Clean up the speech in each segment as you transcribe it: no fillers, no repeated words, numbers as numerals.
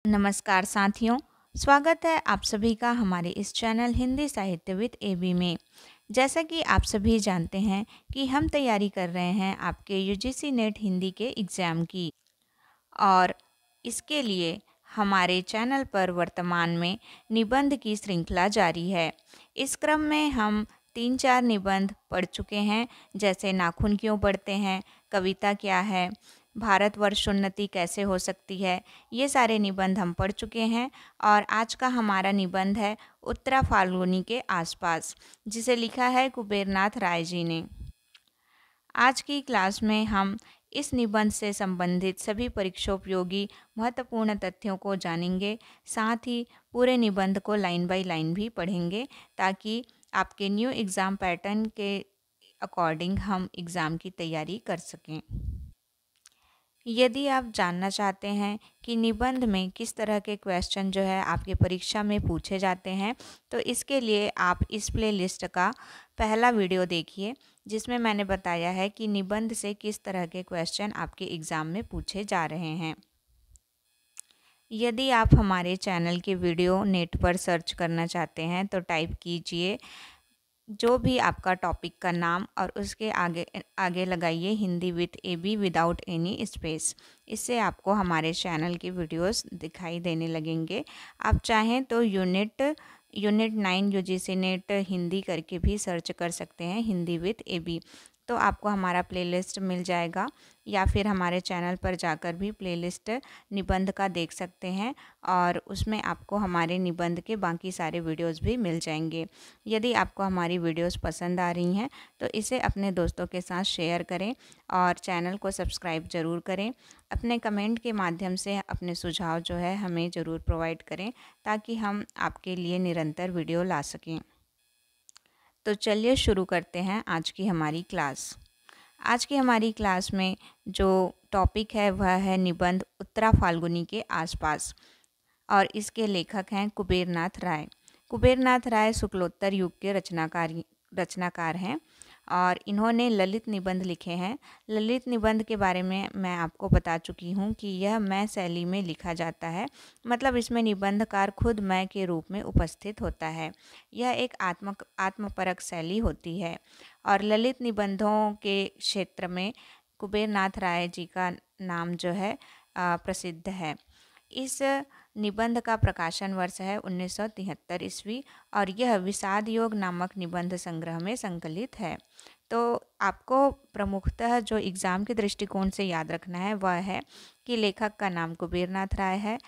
नमस्कार साथियों, स्वागत है आप सभी का हमारे इस चैनल हिंदी साहित्य विद एबी में। जैसा कि आप सभी जानते हैं कि हम तैयारी कर रहे हैं आपके यूजीसी नेट हिंदी के एग्ज़ाम की, और इसके लिए हमारे चैनल पर वर्तमान में निबंध की श्रृंखला जारी है। इस क्रम में हम 3-4 निबंध पढ़ चुके हैं, जैसे नाखून क्यों बढ़ते हैं, कविता क्या है, भारतवर्ष उन्नति कैसे हो सकती है। ये सारे निबंध हम पढ़ चुके हैं और आज का हमारा निबंध है उत्तरा फाल्गुनी के आसपास, जिसे लिखा है कुबेरनाथ राय जी ने। आज की क्लास में हम इस निबंध से संबंधित सभी परीक्षोपयोगी महत्वपूर्ण तथ्यों को जानेंगे। साथ ही पूरे निबंध को लाइन बाय लाइन भी पढ़ेंगे, ताकि आपके न्यू एग्ज़ाम पैटर्न के अकॉर्डिंग हम एग्ज़ाम की तैयारी कर सकें। यदि आप जानना चाहते हैं कि निबंध में किस तरह के क्वेश्चन जो है आपके परीक्षा में पूछे जाते हैं, तो इसके लिए आप इस प्लेलिस्ट का पहला वीडियो देखिए, जिसमें मैंने बताया है कि निबंध से किस तरह के क्वेश्चन आपके एग्ज़ाम में पूछे जा रहे हैं। यदि आप हमारे चैनल के वीडियो नेट पर सर्च करना चाहते हैं तो टाइप कीजिए जो भी आपका टॉपिक का नाम और उसके आगे लगाइए Hindi with AB without any space. इससे आपको हमारे चैनल के वीडियोस दिखाई देने लगेंगे। आप चाहें तो यूनिट 9 यूजीसी नेट हिंदी करके भी सर्च कर सकते हैं हिंदी विद एबी, तो आपको हमारा प्लेलिस्ट मिल जाएगा, या फिर हमारे चैनल पर जाकर भी प्लेलिस्ट निबंध का देख सकते हैं और उसमें आपको हमारे निबंध के बाकी सारे वीडियोस भी मिल जाएंगे। यदि आपको हमारी वीडियोस पसंद आ रही हैं तो इसे अपने दोस्तों के साथ शेयर करें और चैनल को सब्सक्राइब ज़रूर करें। अपने कमेंट के माध्यम से अपने सुझाव जो है हमें ज़रूर प्रोवाइड करें, ताकि हम आपके लिए निरंतर वीडियो ला सकें। तो चलिए शुरू करते हैं आज की हमारी क्लास। आज की हमारी क्लास में जो टॉपिक है वह है निबंध उत्तरा फाल्गुनी के आसपास, और इसके लेखक हैं कुबेरनाथ राय। कुबेरनाथ राय शुक्लोत्तर युग के रचनाकार हैं और इन्होंने ललित निबंध लिखे हैं। ललित निबंध के बारे में मैं आपको बता चुकी हूँ कि यह मैं शैली में लिखा जाता है, मतलब इसमें निबंधकार खुद मैं के रूप में उपस्थित होता है। यह एक आत्मपरक शैली होती है और ललित निबंधों के क्षेत्र में कुबेरनाथ राय जी का नाम जो है प्रसिद्ध है। इस निबंध का प्रकाशन वर्ष है 1973 ईस्वी और यह विषाद योग नामक निबंध संग्रह में संकलित है। तो आपको प्रमुखतः जो एग्ज़ाम के दृष्टिकोण से याद रखना है वह है कि लेखक का नाम कुबेरनाथ राय है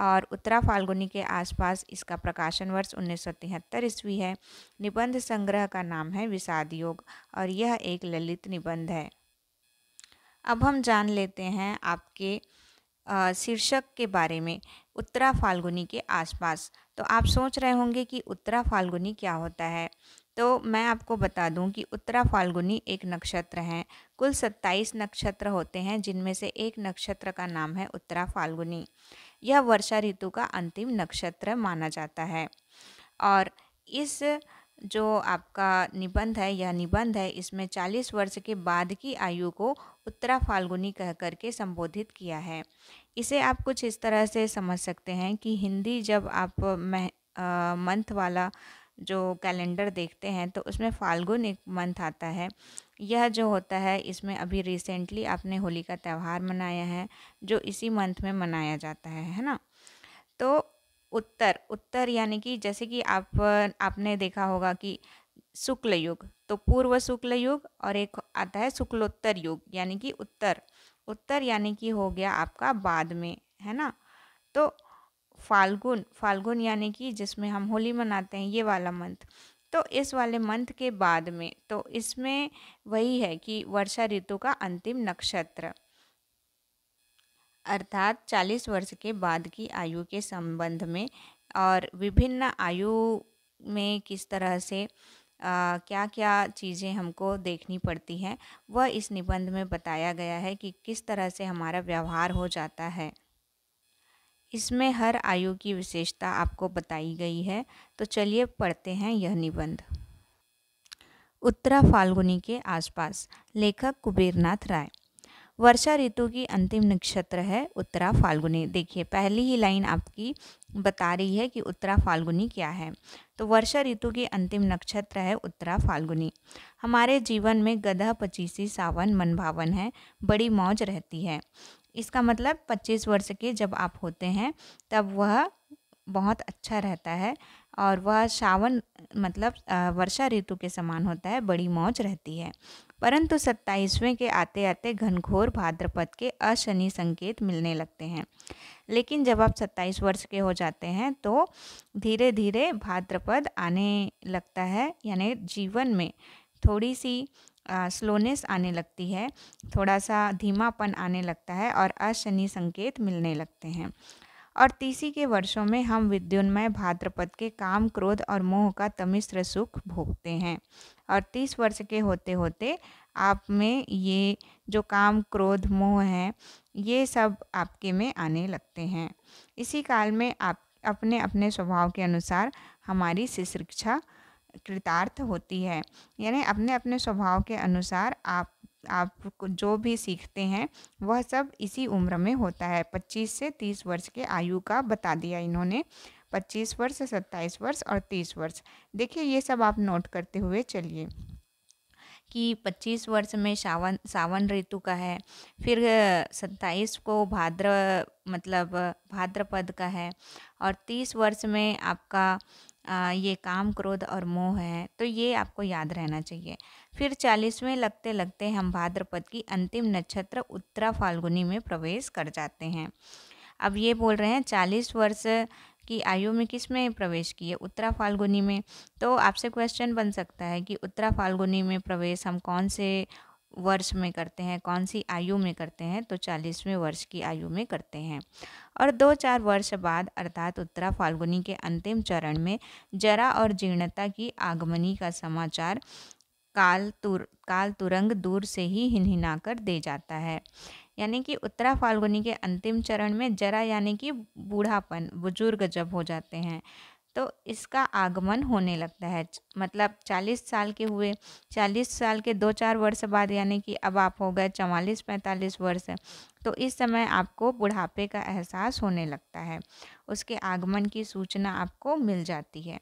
और उत्तरा फाल्गुनी के आसपास इसका प्रकाशन वर्ष 1973 ईस्वी है। निबंध संग्रह का नाम है विषाद योग और यह एक ललित निबंध है। अब हम जान लेते हैं आपके शीर्षक के बारे में, उत्तरा फाल्गुनी के आसपास। तो आप सोच रहे होंगे कि उत्तरा फाल्गुनी क्या होता है, तो मैं आपको बता दूं कि उत्तरा फाल्गुनी एक नक्षत्र है। कुल 27 नक्षत्र होते हैं, जिनमें से एक नक्षत्र का नाम है उत्तरा फाल्गुनी। यह वर्षा ऋतु का अंतिम नक्षत्र माना जाता है और इस जो आपका निबंध है, यह निबंध है, इसमें 40 वर्ष के बाद की आयु को उत्तरा फाल्गुनी कह करके संबोधित किया है। इसे आप कुछ इस तरह से समझ सकते हैं कि हिंदी जब आप मंथ वाला जो कैलेंडर देखते हैं तो उसमें फाल्गुन एक मंथ आता है। यह जो होता है, इसमें अभी रिसेंटली आपने होली का त्यौहार मनाया है जो इसी मंथ में मनाया जाता है ना। तो उत्तर यानी कि जैसे कि आपने देखा होगा कि शुक्ल युग, तो पूर्व शुक्ल युग और एक आता है शुक्लोत्तर युग, यानी कि उत्तर यानी कि हो गया आपका बाद में, है ना। तो फाल्गुन यानी कि जिसमें हम होली मनाते हैं, ये वाला मंथ, तो इस वाले मंथ के बाद में, तो इसमें वही है कि वर्षा ऋतु का अंतिम नक्षत्र, अर्थात 40 वर्ष के बाद की आयु के संबंध में और विभिन्न आयु में किस तरह से क्या क्या चीज़ें हमको देखनी पड़ती हैं, वह इस निबंध में बताया गया है कि किस तरह से हमारा व्यवहार हो जाता है। इसमें हर आयु की विशेषता आपको बताई गई है। तो चलिए पढ़ते हैं यह निबंध। उत्तरा फाल्गुनी के आसपास, लेखक कुबेरनाथ राय। वर्षा ऋतु की अंतिम नक्षत्र है उत्तरा फाल्गुनी। देखिए पहली ही लाइन आपकी बता रही है कि उत्तरा फाल्गुनी क्या है। तो वर्षा ऋतु की अंतिम नक्षत्र है उत्तरा फाल्गुनी। हमारे जीवन में गदह पचीसी सावन मन भावन है, बड़ी मौज रहती है। इसका मतलब 25 वर्ष के जब आप होते हैं तब वह बहुत अच्छा रहता है और वह सावन मतलब वर्षा ऋतु के समान होता है, बड़ी मौज रहती है। परंतु 27वें के आते आते घनघोर भाद्रपद के अशनि संकेत मिलने लगते हैं। लेकिन जब आप 27 वर्ष के हो जाते हैं तो धीरे धीरे भाद्रपद आने लगता है, यानी जीवन में थोड़ी सी स्लोनेस आने लगती है, थोड़ा सा धीमापन आने लगता है और अशनि संकेत मिलने लगते हैं। और 30 के वर्षों में हम विद्युन्मय भाद्रपद के काम क्रोध और मोह का तमिश्र सुख भोगते हैं। और 30 वर्ष के होते होते आप में ये जो काम क्रोध मोह है ये सब आपके में आने लगते हैं। इसी काल में आप अपने अपने स्वभाव के अनुसार हमारी शिक्षा कृतार्थ होती है, यानी अपने अपने स्वभाव के अनुसार आप जो भी सीखते हैं वह सब इसी उम्र में होता है। 25 से 30 वर्ष के आयु का बता दिया इन्होंने, 25 वर्ष, 27 वर्ष और 30 वर्ष। देखिए ये सब आप नोट करते हुए चलिए कि 25 वर्ष में सावन ऋतु का है, फिर 27 को मतलब भाद्रपद का है और 30 वर्ष में आपका ये काम क्रोध और मोह है, तो ये आपको याद रहना चाहिए। फिर 40वें लगते लगते हम भाद्रपद की अंतिम नक्षत्र उत्तरा फाल्गुनी में प्रवेश कर जाते हैं। अब ये बोल रहे हैं 40 वर्ष की आयु में किस में प्रवेश किए? उत्तरा फाल्गुनी में। तो आपसे क्वेश्चन बन सकता है कि उत्तरा फाल्गुनी में प्रवेश हम कौन से वर्ष में करते हैं, कौन सी आयु में करते हैं? तो 40वें वर्ष की आयु में करते हैं। और 2-4 वर्ष बाद अर्थात उत्तरा फाल्गुनी के अंतिम चरण में जरा और जीर्णता की आगमनी का समाचार काल तुरंग दूर से ही हिनहिनाकर दे जाता है। यानी कि उत्तरा फाल्गुनी के अंतिम चरण में जरा यानी कि बूढ़ापन, बुजुर्ग जब हो जाते हैं तो इसका आगमन होने लगता है। मतलब 40 साल के हुए, 40 साल के 2-4 वर्ष बाद यानी कि अब आप हो गए 44-45 वर्ष, तो इस समय आपको बुढ़ापे का एहसास होने लगता है, उसके आगमन की सूचना आपको मिल जाती है।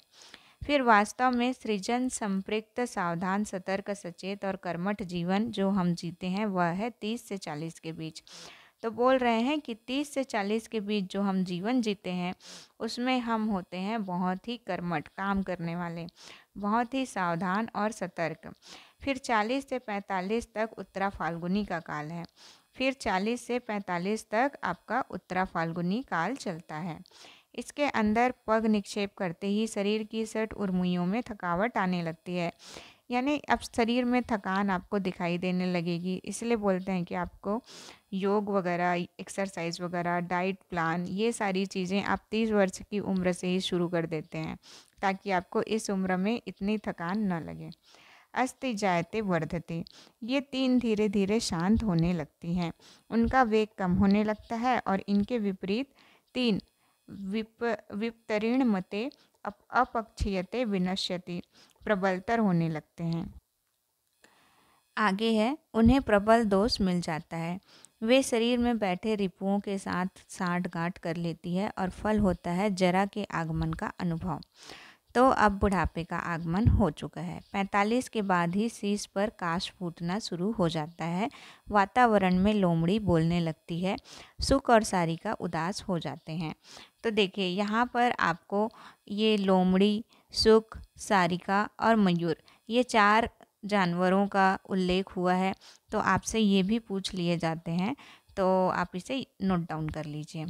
फिर वास्तव में सृजन संपृक्त सावधान सतर्क सचेत और कर्मठ जीवन जो हम जीते हैं वह है 30 से 40 के बीच। तो बोल रहे हैं कि 30 से 40 के बीच जो हम जीवन जीते हैं उसमें हम होते हैं बहुत ही कर्मठ, काम करने वाले, बहुत ही सावधान और सतर्क। फिर 40 से 45 तक उत्तरा फाल्गुनी का काल है। फिर 40 से 45 तक आपका उत्तरा फाल्गुनी काल चलता है। इसके अंदर पग निक्षेप करते ही शरीर की सट उर्मुइयों में थकावट आने लगती है, यानी अब शरीर में थकान आपको दिखाई देने लगेगी। इसलिए बोलते हैं कि आपको योग वगैरह, एक्सरसाइज वगैरह, डाइट प्लान, ये सारी चीज़ें आप 30 वर्ष की उम्र से ही शुरू कर देते हैं ताकि आपको इस उम्र में इतनी थकान न लगे। अस्ति जायते वर्धते, ये 3 धीरे धीरे शांत होने लगती हैं, उनका वेग कम होने लगता है और इनके विपरीत 3 विपतरीण मते अपक्षीयते विनश्यति, प्रबलतर होने लगते हैं। आगे है उन्हें प्रबल दोष मिल जाता है, वे शरीर में बैठे रिपुओं के साथ साँठ-गाँठ कर लेती है और फल होता है जरा के आगमन का अनुभव। तो अब बुढ़ापे का आगमन हो चुका है। 45 के बाद ही शीश पर काश फूटना शुरू हो जाता है, वातावरण में लोमड़ी बोलने लगती है, सुख और सारिका उदास हो जाते हैं। तो देखिए यहाँ पर आपको ये लोमड़ी, सुख, सारिका और मयूर, ये 4 जानवरों का उल्लेख हुआ है, तो आपसे ये भी पूछ लिए जाते हैं, तो आप इसे नोट डाउन कर लीजिए।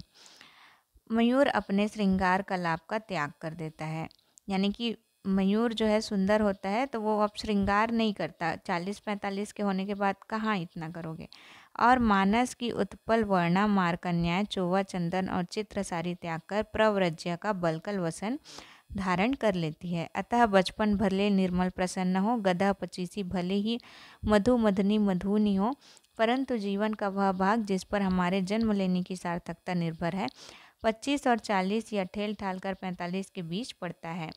मयूर अपने श्रृंगार कलाप का त्याग कर देता है, यानी कि मयूर जो है सुंदर होता है तो वो अब श्रृंगार नहीं करता, 40-45 के होने के बाद कहाँ इतना करोगे। और मानस की उत्पल वर्णा मारकन्याएं चोवा चंदन और चित्र सारी त्याग कर प्रव्रज्या का बलकल वसन धारण कर लेती है। अतः बचपन भले निर्मल प्रसन्न हो, गदह पचीसी भले ही मधु मधनी मधुनी हो, परंतु जीवन का वह भाग जिस पर हमारे जन्म लेने की सार्थकता निर्भर है 25 और 40 या ठेल ठाल कर 45 के बीच पड़ता है।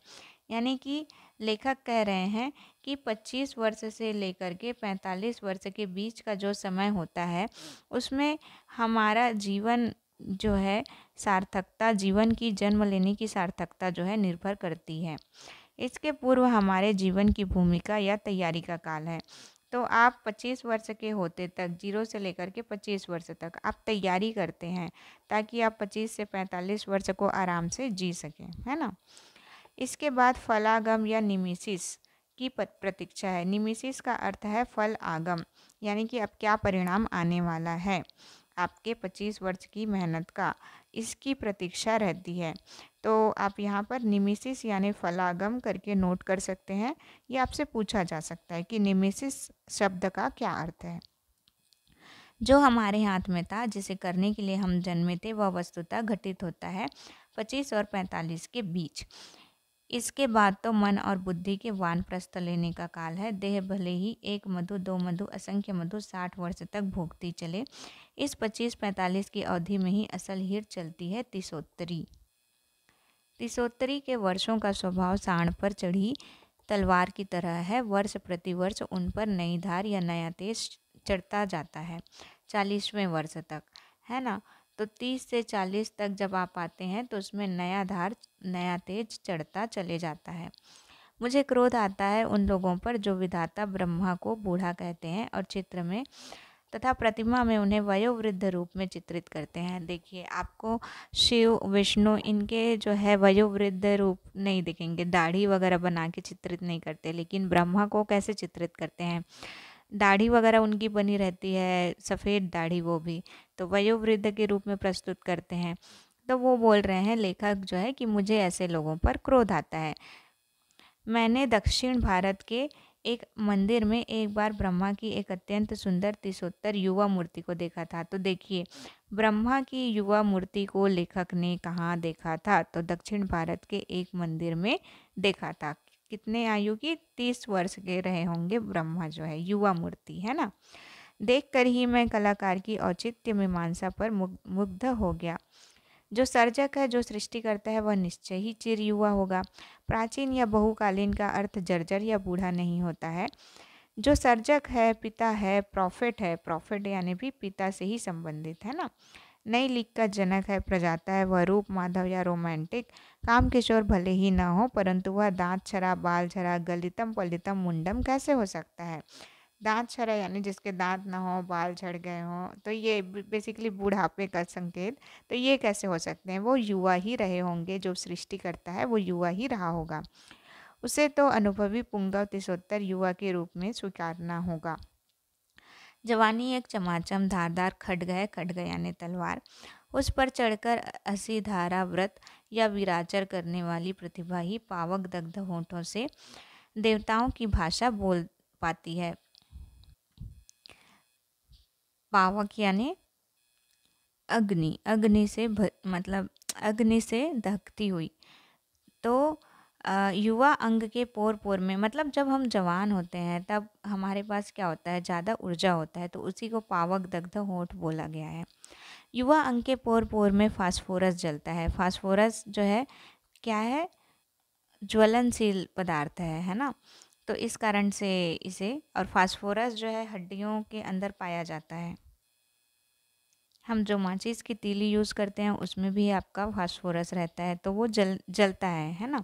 यानी कि लेखक कह रहे हैं कि 25 वर्ष से लेकर के 45 वर्ष के बीच का जो समय होता है, उसमें हमारा जीवन जो है सार्थकता, जीवन की जन्म लेने की सार्थकता जो है निर्भर करती है। इसके पूर्व हमारे जीवन की भूमिका या तैयारी का काल है। तो आप 25 वर्ष के होते तक, 0 से लेकर के 25 वर्ष तक आप तैयारी करते हैं, ताकि आप 25 से 45 वर्ष को आराम से जी सकें, है ना? इसके बाद फलागम या निमिसिस की प्रतीक्षा है। निमिसिस का अर्थ है फल आगम, यानी कि अब क्या परिणाम आने वाला है आपके 25 वर्ष की मेहनत का, इसकी प्रतीक्षा रहती है। तो आप यहाँ पर निमिसिस यानी फलागम करके नोट कर सकते हैं। ये आपसे पूछा जा सकता है कि निमिसिस शब्द का क्या अर्थ है। जो हमारे हाथ में था, जिसे करने के लिए हम जन्मे थे, वह वस्तुतः घटित होता है 25 और 45 के बीच। इसके बाद तो मन और बुद्धि के वानप्रस्थ लेने का काल है। देह भले ही 1 मधु 2 मधु असंख्य मधु 60 वर्ष तक भोगती चले, इस 25-45 की अवधि में ही असल हीर चलती है तिसोत्तरी। तिसोत्तरी के वर्षों का स्वभाव सांड पर चढ़ी तलवार की तरह है। वर्ष प्रति वर्ष उन पर नई धार या नया तेज चढ़ता जाता है 40वें वर्ष तक, है ना? तो 30 से 40 तक जब आप आते हैं तो उसमें नया धार, नया तेज चढ़ता चले जाता है। मुझे क्रोध आता है उन लोगों पर जो विधाता ब्रह्मा को बूढ़ा कहते हैं और चित्र में तथा प्रतिमा में उन्हें वयोवृद्ध रूप में चित्रित करते हैं। देखिए, आपको शिव, विष्णु इनके जो है वयोवृद्ध रूप नहीं दिखेंगे, दाढ़ी वगैरह बना के चित्रित नहीं करते, लेकिन ब्रह्मा को कैसे चित्रित करते हैं? दाढ़ी वगैरह उनकी बनी रहती है, सफ़ेद दाढ़ी, वो भी तो वयोवृद्ध के रूप में प्रस्तुत करते हैं। तो वो बोल रहे हैं लेखक जो है कि मुझे ऐसे लोगों पर क्रोध आता है। मैंने दक्षिण भारत के एक मंदिर में एक बार ब्रह्मा की एक अत्यंत सुंदर तिसोत्तर युवा मूर्ति को देखा था। तो देखिए, ब्रह्मा की युवा मूर्ति को लेखक ने कहाँ देखा था? तो दक्षिण भारत के एक मंदिर में देखा था। कितने आयु की? 30 वर्ष के रहे होंगे ब्रह्मा जो है, युवा मूर्ति, है ना? देखकर ही मैं कलाकार की औचित्य मीमांसा पर मुग्ध हो गया। जो सर्जक है, जो सृष्टि करता है, वह निश्चय ही चिर युवा होगा। प्राचीन या बहुकालीन का अर्थ जर्जर या बूढ़ा नहीं होता है। जो सर्जक है, पिता है, प्रॉफिट यानी भी पिता से ही संबंधित, है ना? नई लीग का जनक है, प्रजाता है, वह रूप माधव या रोमांटिक काम किशोर भले ही न हो, परंतु वह दांत छरा, बाल छरा, गलितम पलितम मुंडम कैसे हो सकता है? दांत छरा यानी जिसके दांत ना हो, बाल झड़ गए हों, तो ये बेसिकली बूढ़ापे का संकेत। तो ये कैसे हो सकते हैं? वो युवा ही रहे होंगे, जो सृष्टि करता है वो युवा ही रहा होगा। उसे तो अनुभवी पुंगव तिसोत्तर युवा के रूप में स्वीकारना होगा। जवानी एक चमाचम, धारदार खड्ग है, खड्ग यानी तलवार। उस पर चढ़कर 80 धारा व्रत या विराचर करने वाली प्रतिभा ही पावक दग्ध होठों से देवताओं की भाषा बोल पाती है। पावक यानी अग्नि, अग्नि से मतलब अग्नि से दहकती हुई। तो युवा अंग के पोर पोर में, मतलब जब हम जवान होते हैं तब हमारे पास क्या होता है? ज़्यादा ऊर्जा होता है, तो उसी को पावक दग्ध होठ बोला गया है। युवा अंग के पोर पोर में फास्फोरस जलता है। फास्फोरस जो है क्या है? ज्वलनशील पदार्थ है ना? तो इस कारण से इसे, और फास्फोरस जो है हड्डियों के अंदर पाया जाता है। हम जो माचिस की तीली यूज़ करते हैं उसमें भी आपका फास्फोरस रहता है, तो वो जलता है ना?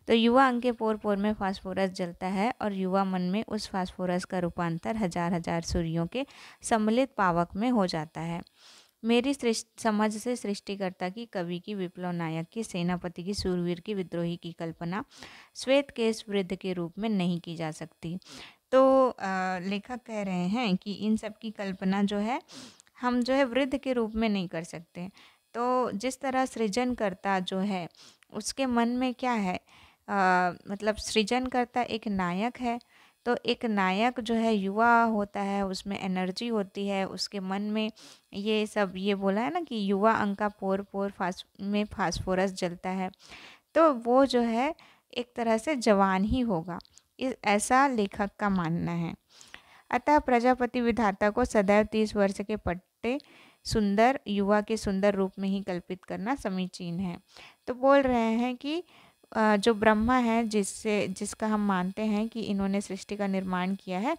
तो युवा अंग के पोर पोर में फास्फोरस जलता है और युवा मन में उस फास्फोरस का रूपांतर हजार हजार सूर्यों के सम्मिलित पावक में हो जाता है। मेरी समझ से सृष्टिकर्ता की, कवि की, विप्लव नायक की, सेनापति की, सूरवीर की, विद्रोही की कल्पना श्वेत केश वृद्ध के रूप में नहीं की जा सकती। तो लेखक कह रहे हैं कि इन सब की कल्पना जो है हम जो है वृद्ध के रूप में नहीं कर सकते। तो जिस तरह सृजनकर्ता जो है उसके मन में क्या है, मतलब सृजनकर्ता एक नायक है। तो एक नायक जो है युवा होता है, उसमें एनर्जी होती है, उसके मन में ये सब, ये बोला है ना कि युवा अंग का पोर पोर में फास्फोरस जलता है, तो वो जो है एक तरह से जवान ही होगा, ऐसा लेखक का मानना है। अतः प्रजापति विधाता को सदैव 30 वर्ष के पट्टे सुंदर युवा के सुंदर रूप में ही कल्पित करना समीचीन है। तो बोल रहे हैं कि जो ब्रह्मा है जिसका हम मानते हैं कि इन्होंने सृष्टि का निर्माण किया है,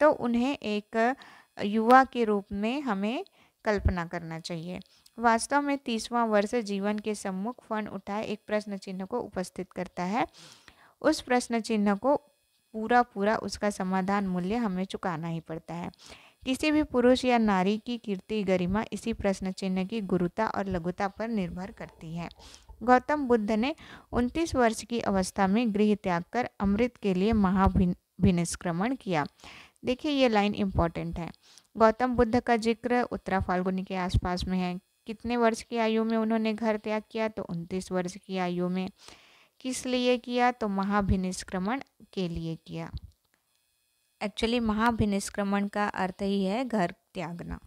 तो उन्हें एक युवा के रूप में हमें कल्पना करना चाहिए। वास्तव में 30वां वर्ष जीवन के सम्मुख फन उठाए एक प्रश्न चिन्ह को उपस्थित करता है। उस प्रश्न चिन्ह को पूरा पूरा उसका समाधान मूल्य हमें चुकाना ही पड़ता है। किसी भी पुरुष या नारी की कीर्ति गरिमा इसी प्रश्न चिन्ह की गुरुता और लघुता पर निर्भर करती है। गौतम बुद्ध ने 29 वर्ष की अवस्था में गृह त्याग कर अमृत के लिए महाभिनिष्क्रमण किया। देखिए ये लाइन इम्पॉर्टेंट है। गौतम बुद्ध का जिक्र उत्तरा फाल्गुनी के आसपास में है। कितने वर्ष की आयु में उन्होंने घर त्याग किया? तो 29 वर्ष की आयु में। किस लिए किया? तो महाभिनिष्क्रमण के लिए किया। एक्चुअली महाभिनिष्क्रमण का अर्थ ही है घर त्यागना।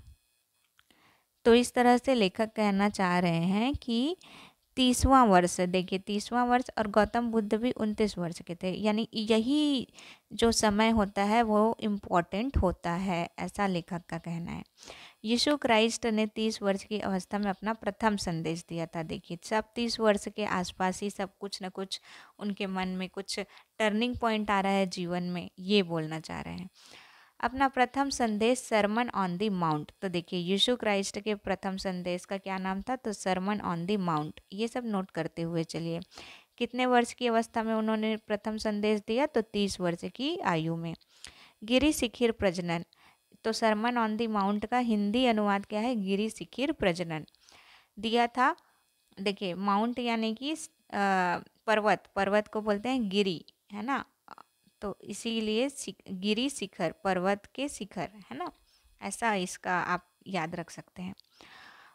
तो इस तरह से लेखक कहना चाह रहे हैं कि 30वां वर्ष, देखिए 30वां वर्ष, और गौतम बुद्ध भी 29 वर्ष के थे, यानी यही जो समय होता है वो इम्पोर्टेंट होता है, ऐसा लेखक का कहना है। यीशु क्राइस्ट ने 30 वर्ष की अवस्था में अपना प्रथम संदेश दिया था। देखिए सब 30 वर्ष के आसपास ही सब कुछ न कुछ उनके मन में कुछ टर्निंग पॉइंट आ रहा है जीवन में, ये बोलना चाह रहे हैं। अपना प्रथम संदेश सरमन ऑन द माउंट, तो देखिए यीशु क्राइस्ट के प्रथम संदेश का क्या नाम था? तो सरमन ऑन द माउंट। ये सब नोट करते हुए चलिए। कितने वर्ष की अवस्था में उन्होंने प्रथम संदेश दिया? तो 30 वर्ष की आयु में। गिरि शिखिर प्रजनन, तो सरमन ऑन द माउंट का हिंदी अनुवाद क्या है? गिरि शिखिर प्रजनन दिया था। देखिए माउंट यानी कि पर्वत, पर्वत को बोलते हैं गिरि, है ना, तो इसीलिए गिरि शिखर, पर्वत के शिखर, है ना, ऐसा इसका आप याद रख सकते हैं।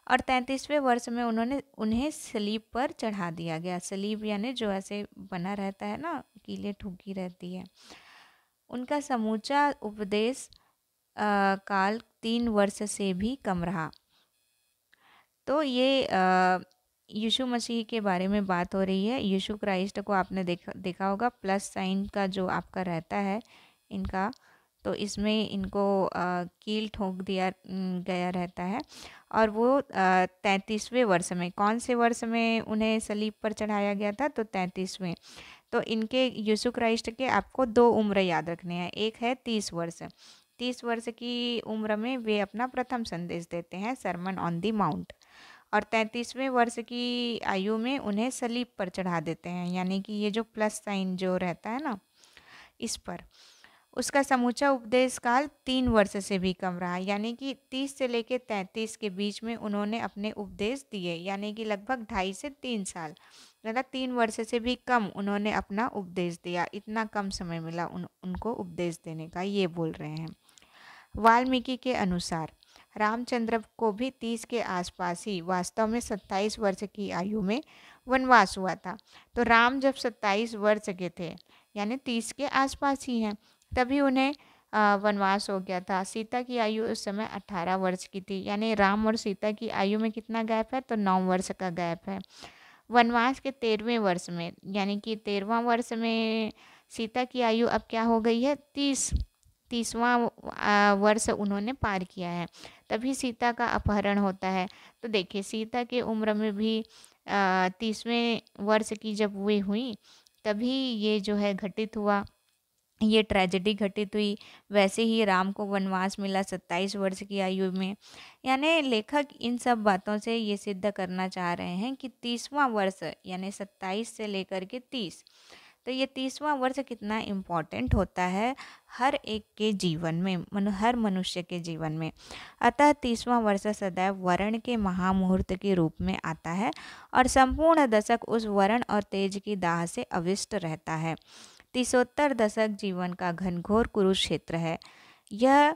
और 33वें वर्ष में उन्हें सलीब पर चढ़ा दिया गया। सलीब यानी जो ऐसे बना रहता है ना, कीले ठुकी रहती है। उनका समूचा उपदेश काल 3 वर्ष से भी कम रहा। तो ये यीशु मसीह के बारे में बात हो रही है। यीशु क्राइस्ट को आपने देखा होगा, प्लस साइन का जो आपका रहता है इनका, तो इसमें इनको कील ठोक दिया गया रहता है। और वो 33वें वर्ष में, कौन से वर्ष में उन्हें सलीब पर चढ़ाया गया था? तो 33वें। तो इनके यीशु क्राइस्ट के आपको 2 उम्र याद रखने हैं। एक है 30 वर्ष, 30 वर्ष की उम्र में वे अपना प्रथम संदेश देते हैं, सरमन ऑन द माउंट। और 33वें वर्ष की आयु में उन्हें सलीब पर चढ़ा देते हैं, यानी कि ये जो प्लस साइन जो रहता है ना इस पर। उसका समूचा उपदेश काल 3 वर्ष से भी कम रहा, यानी कि 30 से लेकर 33 के बीच में उन्होंने अपने उपदेश दिए, यानी कि लगभग 2.5 से 3 साल, मतलब 3 वर्ष से भी कम उन्होंने अपना उपदेश दिया। इतना कम समय मिला उनको उपदेश देने का, ये बोल रहे हैं। वाल्मीकि के अनुसार रामचंद्र को भी 30 के आसपास ही, वास्तव में 27 वर्ष की आयु में वनवास हुआ था। तो राम जब 27 वर्ष के थे, यानी 30 के आसपास ही हैं, तभी उन्हें वनवास हो गया था। सीता की आयु उस समय 18 वर्ष की थी, यानी राम और सीता की आयु में कितना गैप है? तो 9 वर्ष का गैप है। वनवास के 13वें वर्ष में, यानी कि 13वां वर्ष में सीता की आयु अब क्या हो गई है? 30वां वर्ष उन्होंने पार किया है, तभी सीता का अपहरण होता है। तो देखिए सीता की उम्र में भी 30वें वर्ष की जब वे हुई, तभी ये जो है घटित हुआ, ये ट्रेजेडी घटित हुई। वैसे ही राम को वनवास मिला 27 वर्ष की आयु में। यानी लेखक इन सब बातों से ये सिद्ध करना चाह रहे हैं कि 30वां वर्ष यानी 27 से लेकर के 30, तो ये 30वां वर्ष कितना इम्पॉर्टेंट होता है हर एक के जीवन में, हर मनुष्य के जीवन में। अतः 30वां वर्ष सदैव वर्ण के महामुहूर्त के रूप में आता है और संपूर्ण दशक उस वर्ण और तेज की दाह से अविष्ट रहता है। 30उत्तर दशक जीवन का घनघोर कुरुक्षेत्र है। यह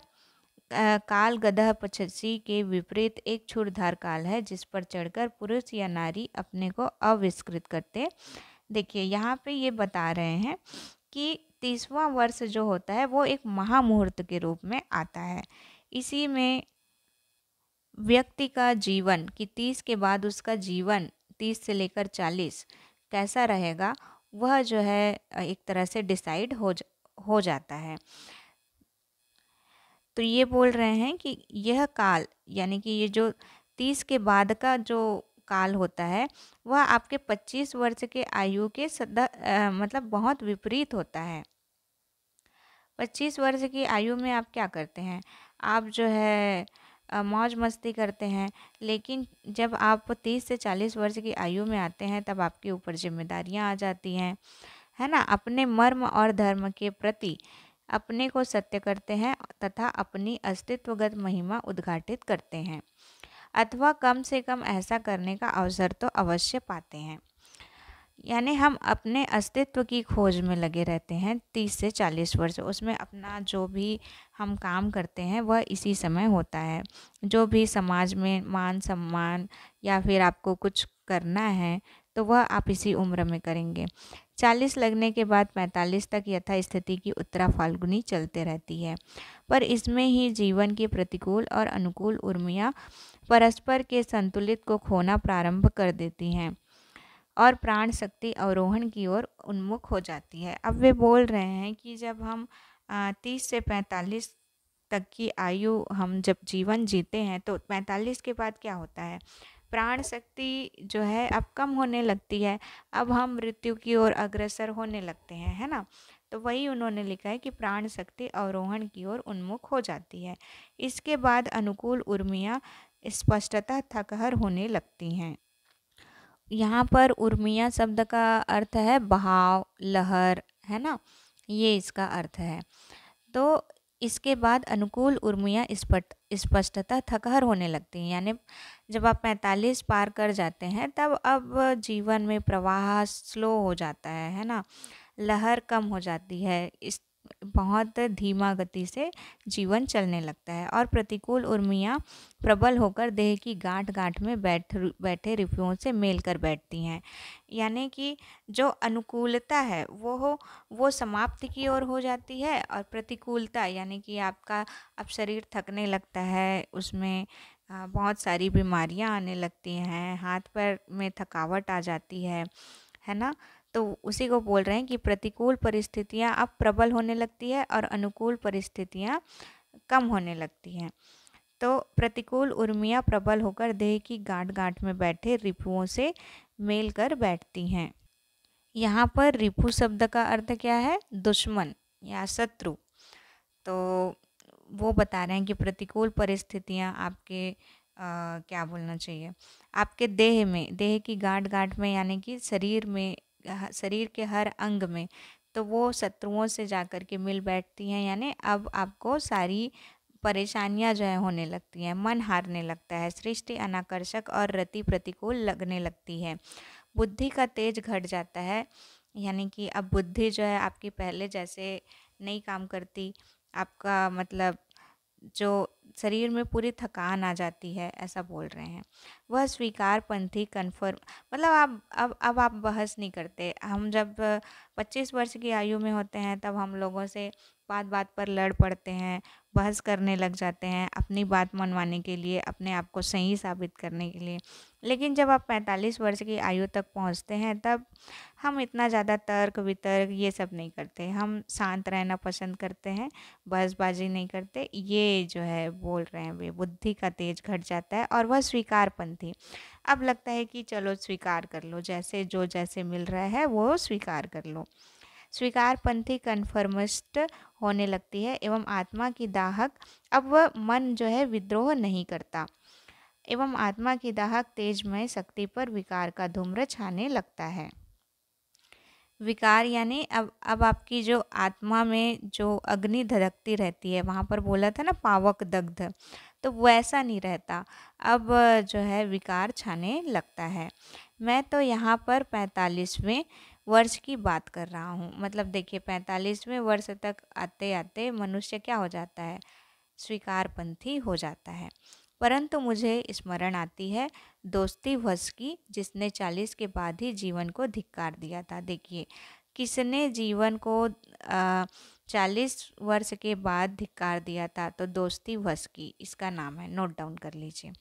काल गदह पक्षी के विपरीत एक क्षुरधार काल है, जिस पर चढ़कर पुरुष या नारी अपने को अविष्कृत करते। देखिए यहाँ पे ये बता रहे हैं कि 30वां वर्ष जो होता है वो एक महामुहूर्त के रूप में आता है। इसी में व्यक्ति का जीवन कि 30 के बाद उसका जीवन 30 से लेकर 40 कैसा रहेगा, वह जो है एक तरह से डिसाइड हो जाता है। तो ये बोल रहे हैं कि यह काल, यानी कि ये जो 30 के बाद का जो काल होता है वह आपके 25 वर्ष के आयु के मतलब बहुत विपरीत होता है। 25 वर्ष की आयु में आप क्या करते हैं? आप जो है मौज मस्ती करते हैं, लेकिन जब आप 30 से 40 वर्ष की आयु में आते हैं तब आपके ऊपर जिम्मेदारियां आ जाती हैं, है ना? अपने मर्म और धर्म के प्रति अपने को सत्य करते हैं तथा अपनी अस्तित्वगत महिमा उद्घाटित करते हैं, अथवा कम से कम ऐसा करने का अवसर तो अवश्य पाते हैं। यानी हम अपने अस्तित्व की खोज में लगे रहते हैं 30 से 40 वर्ष। उसमें अपना जो भी हम काम करते हैं वह इसी समय होता है। जो भी समाज में मान सम्मान या फिर आपको कुछ करना है तो वह आप इसी उम्र में करेंगे। 40 लगने के बाद 45 तक यथास्थिति की उत्तरा फाल्गुनी चलते रहती है, पर इसमें ही जीवन की प्रतिकूल और अनुकूल उर्मियाँ परस्पर के संतुलित को खोना प्रारंभ कर देती हैं और प्राण शक्ति अवरोहण की ओर उन्मुख हो जाती है। अब वे बोल रहे हैं कि जब हम 30 से 45 तक की आयु हम जब जीवन जीते हैं तो 45 के बाद क्या होता है? प्राण शक्ति जो है अब कम होने लगती है। अब हम मृत्यु की ओर अग्रसर होने लगते हैं, है ना? तो वही उन्होंने लिखा है कि प्राण शक्ति अवरोहण की ओर उन्मुख हो जाती है। इसके बाद अनुकूल उर्मियाँ स्पष्टतः थकहर होने लगती हैं। यहाँ पर उर्मिया शब्द का अर्थ है बहाव, लहर, है ना? ये इसका अर्थ है। तो इसके बाद अनुकूल उर्मियाँ स्पष्टतः थकहर होने लगती हैं। यानी जब आप 45 पार कर जाते हैं तब अब जीवन में प्रवाह स्लो हो जाता है ना? लहर कम हो जाती है। इस बहुत धीमा गति से जीवन चलने लगता है और प्रतिकूल उर्मियाँ प्रबल होकर देह की गांठ गांठ में बैठे रिपुओं से मेल कर बैठती हैं। यानी कि जो अनुकूलता है वो समाप्ति की ओर हो जाती है, और प्रतिकूलता यानी कि आपका अब शरीर थकने लगता है, उसमें बहुत सारी बीमारियां आने लगती हैं, हाथ पैर में थकावट आ जाती है ना? तो उसी को बोल रहे हैं कि प्रतिकूल परिस्थितियां अब प्रबल होने लगती है और अनुकूल परिस्थितियां कम होने लगती हैं। तो प्रतिकूल उर्मियाँ प्रबल होकर देह की गांठ गांठ में बैठे रिपुओं से मेल कर बैठती हैं। यहाँ पर रिपु शब्द का अर्थ क्या है? दुश्मन या शत्रु। तो वो बता रहे हैं कि प्रतिकूल परिस्थितियाँ आपके क्या बोलना चाहिए, आपके देह की गांठ गांठ में, यानी कि शरीर के हर अंग में, तो वो शत्रुओं से जाकर के मिल बैठती हैं। यानी अब आपको सारी परेशानियां जो है होने लगती हैं, मन हारने लगता है, सृष्टि अनाकर्षक और रति प्रतिकूल लगने लगती है, बुद्धि का तेज घट जाता है। यानी कि अब बुद्धि जो है आपकी पहले जैसे नहीं काम करती, आपका मतलब जो शरीर में पूरी थकान आ जाती है, ऐसा बोल रहे हैं। वह स्वीकार पंथी कन्फर्म, मतलब आप अब आप बहस नहीं करते। हम जब 25 वर्ष की आयु में होते हैं तब हम लोगों से बात बात पर लड़ पड़ते हैं, बहस करने लग जाते हैं अपनी बात मनवाने के लिए, अपने आप को सही साबित करने के लिए। लेकिन जब आप 45 वर्ष की आयु तक पहुंचते हैं तब हम इतना ज़्यादा तर्क वितर्क ये सब नहीं करते, हम शांत रहना पसंद करते हैं, बहसबाजी नहीं करते। ये जो है बोल रहे हैं वे, बुद्धि का तेज घट जाता है और वह स्वीकारपंथी, अब लगता है कि चलो स्वीकार कर लो, जैसे मिल रहा है वो स्वीकार कर लो। स्वीकारपंथी कन्फर्मिस्ट होने लगती है एवं आत्मा की दाहक, अब वह मन जो है विद्रोह नहीं करता एवं आत्मा की दाहक तेजमय शक्ति पर विकार का धूम्र छाने लगता है। विकार यानी अब आपकी जो आत्मा में जो अग्नि धधकती रहती है, वहाँ पर बोला था ना पावक दग्ध, तो वैसा नहीं रहता, अब जो है विकार छाने लगता है। मैं तो यहाँ पर 45वें वर्ष की बात कर रहा हूँ। मतलब देखिए 45वें वर्ष तक आते आते मनुष्य क्या हो जाता है? स्वीकारपंथी हो जाता है। परंतु मुझे स्मरण आती है दोस्ती वश की, जिसने 40 के बाद ही जीवन को धिक्कार दिया था। देखिए किसने जीवन को 40 वर्ष के बाद धिक्कार दिया था? तो दोस्ती वश की, इसका नाम है, नोट डाउन कर लीजिए।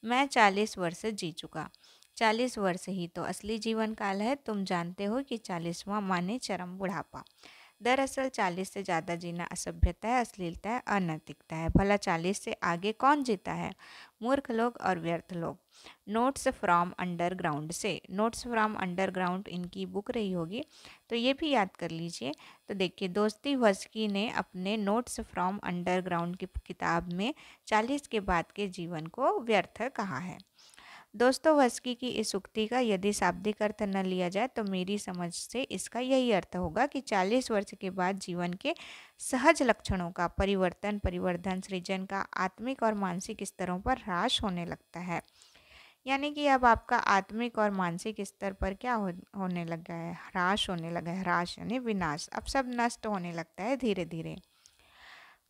मैं 40 वर्ष जी चुका। 40 वर्ष ही तो असली जीवन काल है। तुम जानते हो कि 40वां माने चरम बुढ़ापा। दरअसल 40 से ज़्यादा जीना असभ्यता है, अश्लीलता है, अनैतिकता है। भला 40 से आगे कौन जीता है? मूर्ख लोग और व्यर्थ लोग। नोट्स फ्रॉम अंडरग्राउंड से, नोट्स फ्रॉम अंडरग्राउंड इनकी बुक रही होगी, तो ये भी याद कर लीजिए। तो देखिए, दोस्तोयेव्स्की ने अपने नोट्स फ्रॉम अंडरग्राउंड की किताब में 40 के बाद के जीवन को व्यर्थ कहा है। दोस्तोयेव्स्की की इस उक्ति का यदि शाब्दिक अर्थ न लिया जाए तो मेरी समझ से इसका यही अर्थ होगा कि 40 वर्ष के बाद जीवन के सहज लक्षणों का परिवर्तन, परिवर्धन, सृजन का आत्मिक और मानसिक स्तरों पर ह्रास होने लगता है। यानी कि अब आपका आत्मिक और मानसिक स्तर पर क्या होने लगा है? ह्रास होने लगा है। ह्रास यानी विनाश। अब सब नष्ट होने लगता है धीरे धीरे।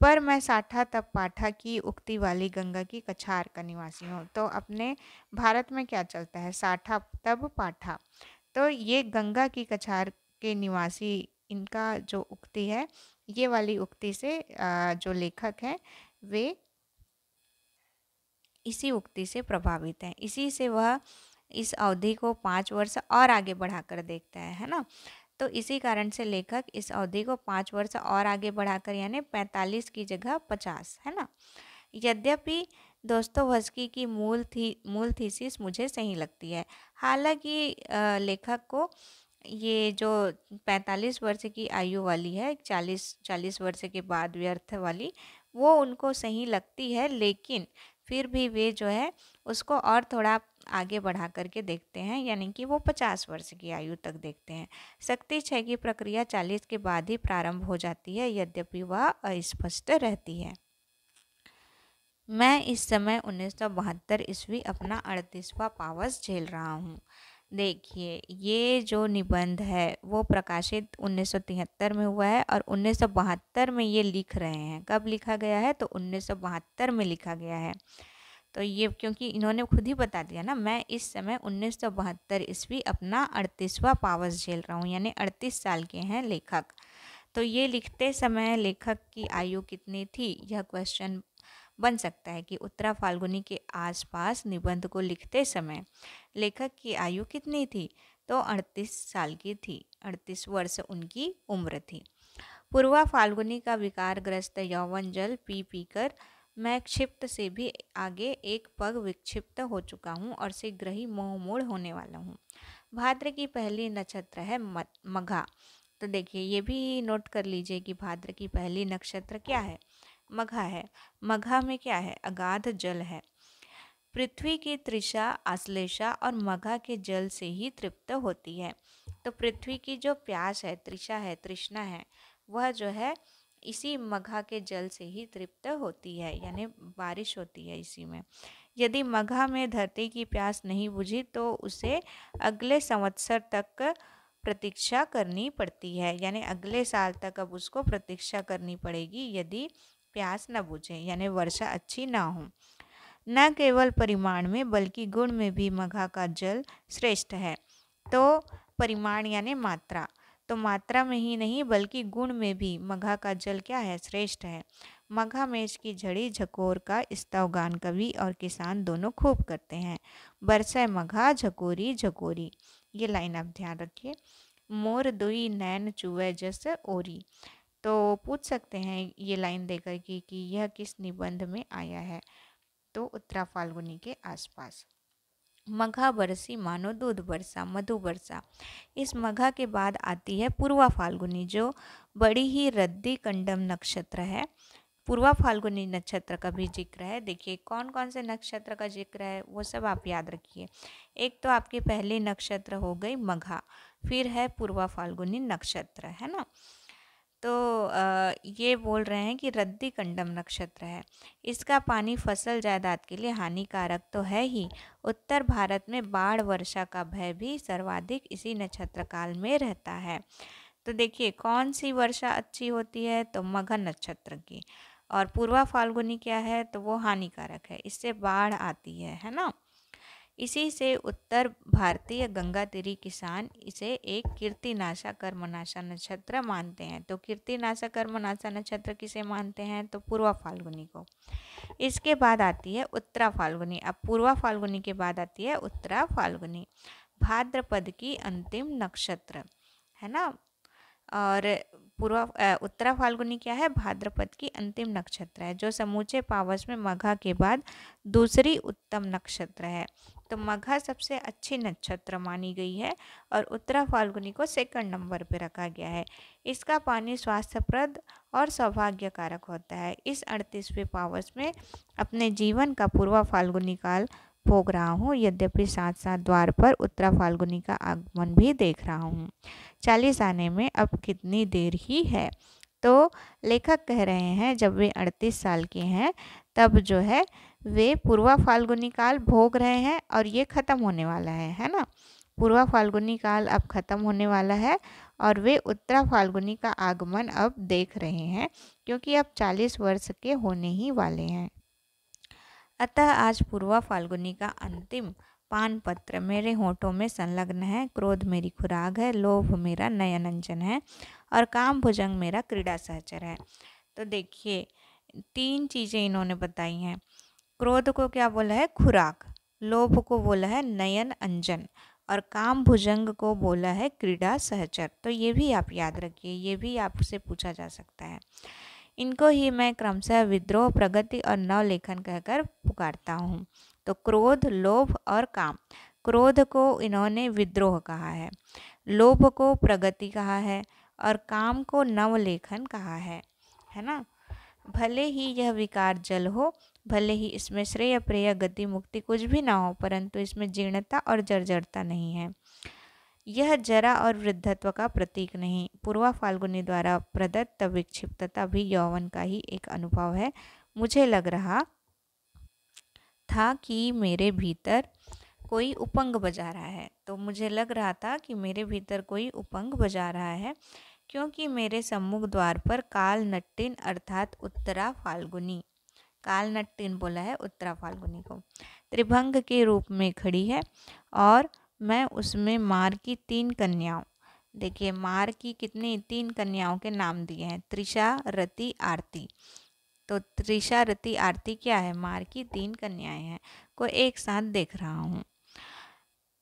पर मैं साठा तब पाठा की उक्ति वाली गंगा की कछार का निवासी हूँ। तो अपने भारत में क्या चलता है? साठा तब पाठा। तो ये गंगा की कछार के निवासी, इनका जो उक्ति है, ये वाली उक्ति से जो लेखक हैं वे इसी उक्ति से प्रभावित हैं। इसी से वह इस अवधि को 5 वर्ष और आगे बढ़ाकर देखता है ना। तो इसी कारण से लेखक इस अवधि को 5 वर्ष और आगे बढ़ाकर यानी 45 की जगह 50, है ना। यद्यपि दोस्तोयेव्स्की की मूल थीसिस मुझे सही लगती है। हालांकि लेखक को ये जो 45 वर्ष की आयु वाली है, 40 वर्ष के बाद व्यर्थ वाली, वो उनको सही लगती है, लेकिन फिर भी वे जो है उसको और थोड़ा आगे बढ़ा करके देखते हैं, यानी कि वो 50 वर्ष की आयु तक देखते हैं। शक्ति क्षय की प्रक्रिया 40 के बाद ही प्रारंभ हो जाती है, यद्यपि वह अस्पष्ट रहती है। मैं इस समय 1972 ईस्वी अपना 38वां पावस झेल रहा हूँ। देखिए, ये जो निबंध है वो प्रकाशित 1973 में हुआ है और 1972 में ये लिख रहे हैं। कब लिखा गया है? तो 1972 में लिखा गया है। तो ये क्योंकि इन्होंने खुद ही बता दिया ना, मैं इस समय 1972 ईस्वी अपना 38वां पावस झेल रहा हूँ, यानी 38 साल के हैं लेखक। तो ये लिखते समय लेखक की आयु कितनी थी, यह क्वेश्चन बन सकता है कि उत्तरा फाल्गुनी के आसपास निबंध को लिखते समय लेखक की आयु कितनी थी? तो 38 साल की थी। 38 वर्ष उनकी उम्र थी। पूर्वा फाल्गुनी का विकारग्रस्त यौवन जल पी पीकर मैं क्षिप्त से भी आगे एक पग विक्षिप्त हो चुका हूँ और शीघ्र ही मोहमूढ़ होने वाला हूँ। भाद्र की पहली नक्षत्र है मघा। तो देखिए, ये भी नोट कर लीजिए कि भाद्र की पहली नक्षत्र क्या है? मघा है। मघा में क्या है? अगाध जल है। पृथ्वी की तृषा, आश्लेषा और मघा के जल से ही तृप्त होती है। तो पृथ्वी की जो प्यास है, तृषा है, तृष्णा है, वह जो है इसी मघा के जल से ही तृप्त होती है, यानी बारिश होती है इसी में। यदि मघा में धरती की प्यास नहीं बुझी तो उसे अगले संवत्सर तक प्रतीक्षा करनी पड़ती है, यानी अगले साल तक अब उसको प्रतीक्षा करनी पड़ेगी यदि प्यास न बुझे, यानी वर्षा अच्छी ना हो। न केवल परिमाण में बल्कि गुण में भी मघा का जल श्रेष्ठ है। तो परिमाण यानी मात्रा, तो मात्रा में ही नहीं बल्कि गुण में भी मघा का जल क्या है? श्रेष्ठ है। मघा में इसकी झड़ी झकोर का स्तवगान कवि और किसान दोनों खूब करते हैं। बरसे मघा झकोरी झकोरी, ये लाइन आप ध्यान रखिए। मोर दुई नैन चुवे जस ओरी। तो पूछ सकते हैं ये लाइन देकर कि यह किस निबंध में आया है? तो उत्तरा फाल्गुनी के आसपास। मघा बरसी मानो दूध बरसा, मधु बरसा। इस मघा के बाद आती है पूर्वा फाल्गुनी, जो बड़ी ही रद्दी कंडम नक्षत्र है। पूर्वा फाल्गुनी नक्षत्र का भी जिक्र है। देखिए, कौन कौन से नक्षत्र का जिक्र है वो सब आप याद रखिए। एक तो आपकी पहली नक्षत्र हो गई मघा, फिर है पूर्वा फाल्गुनी नक्षत्र, है ना। तो ये बोल रहे हैं कि रद्दी कंडम नक्षत्र है। इसका पानी फसल जायदाद के लिए हानिकारक तो है ही, उत्तर भारत में बाढ़ वर्षा का भय भी सर्वाधिक इसी नक्षत्र काल में रहता है। तो देखिए, कौन सी वर्षा अच्छी होती है? तो मघा नक्षत्र की। और पूर्वा फाल्गुनी क्या है? तो वो हानिकारक है, इससे बाढ़ आती है ना। इसी से उत्तर भारतीय गंगा तीरी किसान इसे एक कीर्तिनाशा कर्मनाशा नक्षत्र मानते हैं। तो कीर्तिनाशा कर्मनाशा नक्षत्र किसे मानते हैं? तो पूर्वा फाल्गुनी को। इसके बाद आती है उत्तरा फाल्गुनी। अब पूर्वा फाल्गुनी के बाद आती है उत्तरा फाल्गुनी, भाद्रपद की अंतिम नक्षत्र, है ना। और उत्तरा फाल्गुनी क्या है, भाद्रपद की अंतिम नक्षत्र है, जो समूचे पावस में मघा के बाद दूसरी उत्तम नक्षत्र है। तो मघा सबसे अच्छी नक्षत्र मानी गई है और उत्तरा फाल्गुनी को सेकंड नंबर पे रखा गया है। इसका पानी स्वास्थ्यप्रद और सौभाग्यकारक होता है। इस 38वें पावस में अपने जीवन का पूर्वा फाल्गुनी काल भोग रहा हूँ, यद्यपि साथ साथ द्वार पर उत्तरा फाल्गुनी का आगमन भी देख रहा हूँ। 40 आने में अब कितनी देर ही है। तो लेखक कह रहे हैं जब वे 38 साल के हैं तब जो है वे पूर्वा फाल्गुनी काल भोग रहे हैं और ये ख़त्म होने वाला है ना। पूर्वा फाल्गुनी काल अब ख़त्म होने वाला है और वे उत्तरा फाल्गुनी का आगमन अब देख रहे हैं, क्योंकि अब 40 वर्ष के होने ही वाले हैं। अतः आज पूर्वा फाल्गुनी का अंतिम पान पत्र मेरे होठों में संलग्न है। क्रोध मेरी खुराक है, लोभ मेरा नयनंजन है और काम भुजंग मेरा क्रीड़ा सहचर है। तो देखिए 3 चीज़ें इन्होंने बताई हैं। क्रोध को क्या बोला है, खुराक, लोभ को बोला है नयन अंजन और काम भुजंग को बोला है क्रीड़ा सहचर। तो ये भी आप याद रखिए, ये भी आपसे पूछा जा सकता है। इनको ही मैं क्रमशः विद्रोह, प्रगति और नवलेखन कहकर पुकारता हूँ। तो क्रोध, लोभ और काम। क्रोध को इन्होंने विद्रोह कहा है, लोभ को प्रगति कहा है और काम को नवलेखन कहा है ना। भले ही यह विकार जल हो, भले ही इसमें श्रेय प्रेय गति मुक्ति कुछ भी ना हो, परंतु इसमें जीर्णता और जर्जरता नहीं है। यह जरा और वृद्धत्व का प्रतीक नहीं, पूर्वा फाल्गुनी द्वारा प्रदत्त विक्षिप्तता भी यौवन का ही एक अनुभव है। मुझे लग रहा था कि मेरे भीतर कोई उपंग बजा रहा है। तो मुझे लग रहा था कि मेरे भीतर कोई उपंग बजा रहा है, क्योंकि मेरे सम्मुख द्वार पर काल नट्टिन अर्थात उत्तरा फाल्गुनी, काल नट्टिन बोला है उत्तरा फाल्गुनी को, त्रिभंग के रूप में खड़ी है और मैं उसमें मार की 3 कन्याओं, देखिए मार की कितनी 3 कन्याओं के नाम दिए हैं, त्रिषा, रति, आरती। तो त्रिषा, रति, आरती क्या है, मार की 3 कन्याएं हैं, को एक साथ देख रहा हूँ।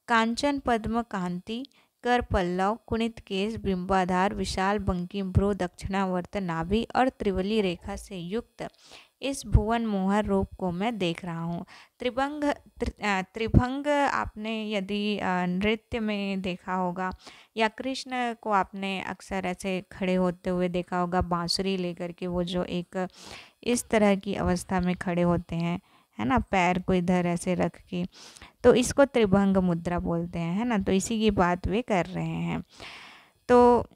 कांचन पद्म कांति, कर पल्लव, कुणित केश, बिंबाधार, विशाल बंकिम भ्रू, दक्षिणावर्त नाभि और त्रिवली रेखा से युक्त इस भुवन मोहर रूप को मैं देख रहा हूँ। त्रिभंग आपने यदि नृत्य में देखा होगा या कृष्ण को आपने अक्सर ऐसे खड़े होते हुए देखा होगा, बांसुरी लेकर के, वो जो एक इस तरह की अवस्था में खड़े होते हैं, है ना, पैर को इधर ऐसे रख के, तो इसको त्रिभंग मुद्रा बोलते हैं, है ना। तो इसी की बात वे कर रहे हैं। तो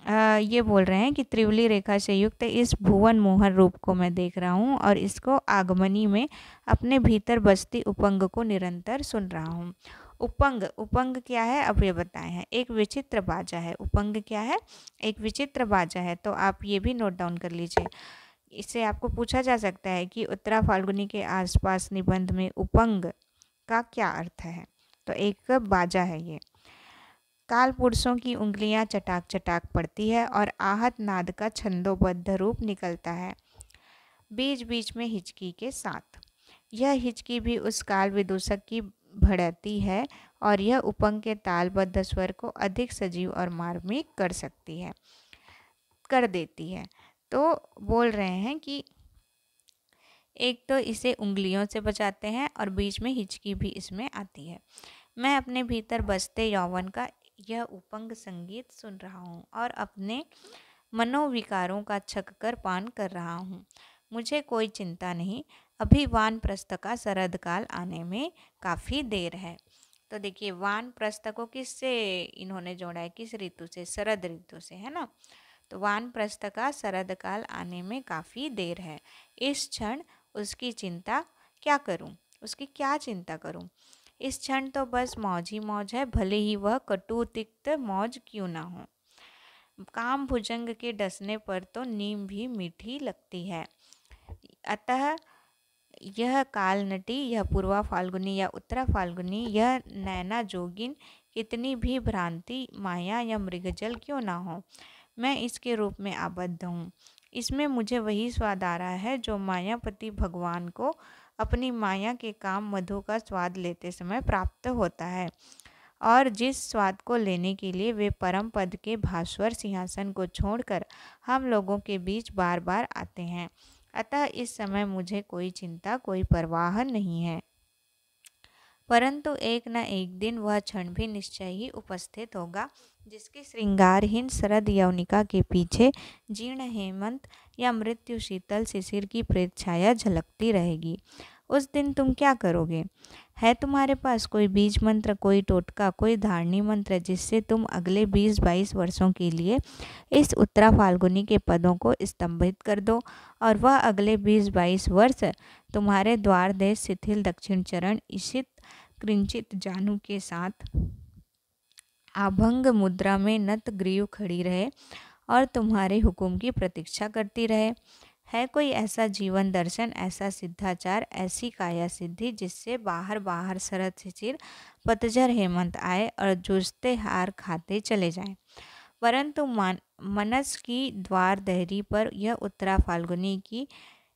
ये बोल रहे हैं कि त्रिवली रेखा से युक्त इस भुवन मोहर रूप को मैं देख रहा हूँ और इसको आगमनी में अपने भीतर बसती उपंग को निरंतर सुन रहा हूँ। उपंग, उपंग क्या है अब ये बताए हैं, एक विचित्र बाजा है। उपंग क्या है, एक विचित्र बाजा है। तो आप ये भी नोट डाउन कर लीजिए। इससे आपको पूछा जा सकता है कि उत्तरा फाल्गुनी के आसपास निबंध में उपंग का क्या अर्थ है। तो एक बाजा है ये। काल पुरुषों की उंगलियां चटाक चटाक पड़ती है और आहत नाद का छंदोबद्ध रूप निकलता है, बीच बीच में हिचकी के साथ। यह हिचकी भी उस काल विदूषक की भड़ती है और यह उपंग के तालबद्ध स्वर को अधिक सजीव और मार्मिक कर देती है। तो बोल रहे हैं कि एक तो इसे उंगलियों से बजाते हैं और बीच में हिचकी भी इसमें आती है। मैं अपने भीतर बसते यौवन का यह उपंग संगीत सुन रहा हूँ और अपने मनोविकारों का छककर पान कर रहा हूँ। मुझे कोई चिंता नहीं, अभी वानप्रस्थ का शरद काल आने में काफ़ी देर है। तो देखिए वानप्रस्थ को किससे इन्होंने जोड़ा है, किस ऋतु से, शरद ऋतु से, है ना। तो वानप्रस्थ का शरद काल आने में काफ़ी देर है। इस क्षण उसकी चिंता क्या करूं, उसकी क्या चिंता करूं। इस क्षण तो बस मौज ही मौज है, भले ही वह कटु तिक्त मौज क्यों ना हो। काम भुजंग के डसने पर तो नीम भी मीठी लगती है। अतः यह काल नटी, यह पूर्वा फाल्गुनी या उत्तरा फाल्गुनी, यह नैना जोगिन कितनी भी भ्रांति, माया या मृगजल क्यों ना हो, मैं इसके रूप में आबद्ध हूँ। इसमें मुझे वही स्वाद आ रहा है जो मायापति भगवान को अपनी माया के काम मधु का स्वाद लेते समय प्राप्त होता है और जिस स्वाद को लेने के लिए वे परम पद के भास्वर सिंहासन को छोड़कर हम लोगों के बीच बार बार आते हैं। अतः इस समय मुझे कोई चिंता, कोई परवाह नहीं है। परंतु एक न एक दिन वह क्षण भी निश्चय ही उपस्थित होगा जिसकी श्रृंगारहीन शरद यवनिका के पीछे जीर्ण हेमंत या मृत्यु शीतल शिशिर की प्रेत छाया झलकती रहेगी। उस दिन तुम क्या करोगे? है तुम्हारे पास कोई बीज मंत्र, कोई टोटका, कोई धारणी मंत्र जिससे तुम अगले 20-22 वर्षों के लिए इस उत्तरा फाल्गुनी के पदों को स्तंभित कर दो और वह अगले 20-22 वर्ष तुम्हारे द्वार देश शिथिल दक्षिण चरण ईशित कृंचित जानू के साथ आभंग मुद्रा में नत ग्रीव खड़ी रहे और तुम्हारे हुक्म की प्रतीक्षा करती रहे? है कोई ऐसा जीवन दर्शन, ऐसा सिद्धाचार, ऐसी काया सिद्धि जिससे बाहर बाहर शरद शिशिर पतझर हेमंत आए और जूझते हार खाते चले जाएं, परंतु मनस की द्वार दहरी पर यह उत्तरा फाल्गुनी की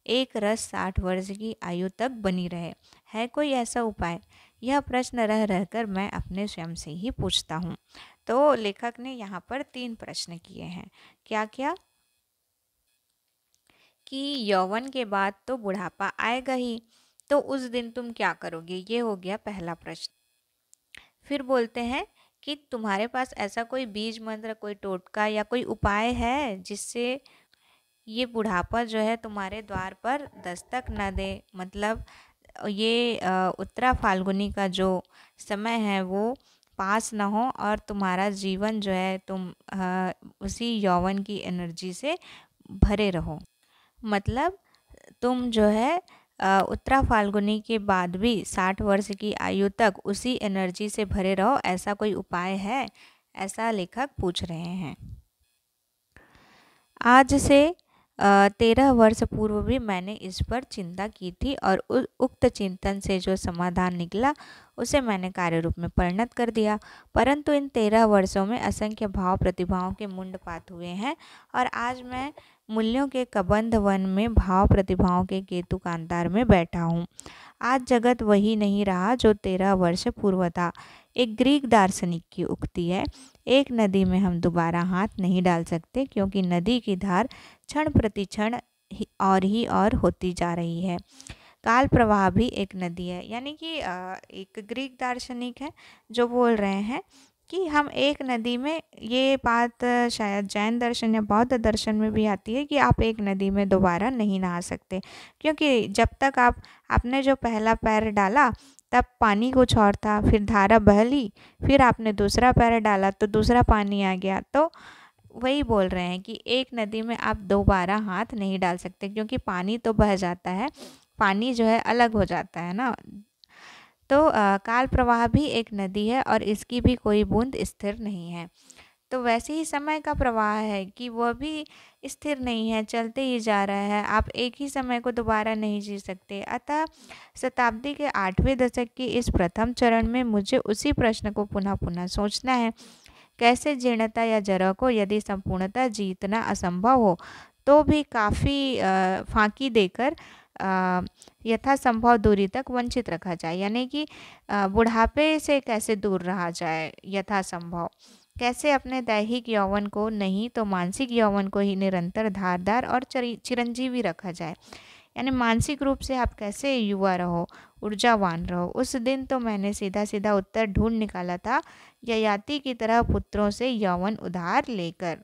एक रस 60 वर्ष की आयु तक बनी रहे? है कोई ऐसा उपाय? यह प्रश्न रह रहकर मैं अपने स्वयं से ही पूछता हूँ। तो लेखक ने यहाँ पर 3 प्रश्न किए हैं। क्या क्या? कि यौवन के बाद तो बुढ़ापा आएगा ही, तो उस दिन तुम क्या करोगे? ये हो गया पहला प्रश्न। फिर बोलते हैं कि तुम्हारे पास ऐसा कोई बीज मंत्र, कोई टोटका या कोई उपाय है जिससे ये बुढ़ापा जो है तुम्हारे द्वार पर दस्तक न दे, मतलब ये उत्तरा फाल्गुनी का जो समय है वो पास ना हो और तुम्हारा जीवन जो है तुम उसी यौवन की एनर्जी से भरे रहो। मतलब तुम जो है उत्तरा फाल्गुनी के बाद भी 60 वर्ष की आयु तक उसी एनर्जी से भरे रहो, ऐसा कोई उपाय है? ऐसा लेखक पूछ रहे हैं। आज से 13 वर्ष पूर्व भी मैंने इस पर चिंता की थी और उक्त चिंतन से जो समाधान निकला उसे मैंने कार्य रूप में परिणत कर दिया। परंतु इन 13 वर्षों में असंख्य भाव प्रतिभाओं के मुंडपात हुए हैं और आज मैं मूल्यों के कबंध वन में भाव प्रतिभाओं के केतु कांतार में बैठा हूँ। आज जगत वही नहीं रहा जो 13 वर्ष पूर्व था। एक ग्रीक दार्शनिक की उक्ति है, एक नदी में हम दोबारा हाथ नहीं डाल सकते क्योंकि नदी की धार क्षण प्रति क्षण ही और होती जा रही है। काल प्रवाह भी एक नदी है। यानी कि एक ग्रीक दार्शनिक है जो बोल रहे हैं कि हम एक नदी में, ये बात शायद जैन दर्शन या बौद्ध दर्शन में भी आती है कि आप एक नदी में दोबारा नहीं नहा सकते, क्योंकि जब तक आपने जो पहला पैर डाला तब पानी कुछ और था, फिर धारा बहली, फिर आपने दूसरा पैर डाला तो दूसरा पानी आ गया। तो वही बोल रहे हैं कि एक नदी में आप दोबारा हाथ नहीं डाल सकते क्योंकि पानी तो बह जाता है, पानी जो है अलग हो जाता है ना। तो काल प्रवाह भी एक नदी है और इसकी भी कोई बूंद स्थिर नहीं है। तो वैसे ही समय का प्रवाह है कि वह भी स्थिर नहीं है, चलते ही जा रहा है। आप एक ही समय को दोबारा नहीं जी सकते। अतः शताब्दी के 8वें दशक के इस प्रथम चरण में मुझे उसी प्रश्न को पुनः पुनः सोचना है। कैसे जीर्णता या जरा को यदि संपूर्णता जीतना असंभव हो तो भी काफ़ी फांकी देकर यथासंभव दूरी तक वंचित रखा जाए। यानी कि बुढ़ापे से कैसे दूर रहा जाए यथासंभव, कैसे अपने दैहिक यौवन को नहीं तो मानसिक यौवन को ही निरंतर धारदार और चिरंजीवी रखा जाए। यानी मानसिक रूप से आप कैसे युवा रहो, ऊर्जावान रहो। उस दिन तो मैंने सीधा सीधा उत्तर ढूंढ निकाला था, ययाति की तरह पुत्रों से यौवन उधार लेकर।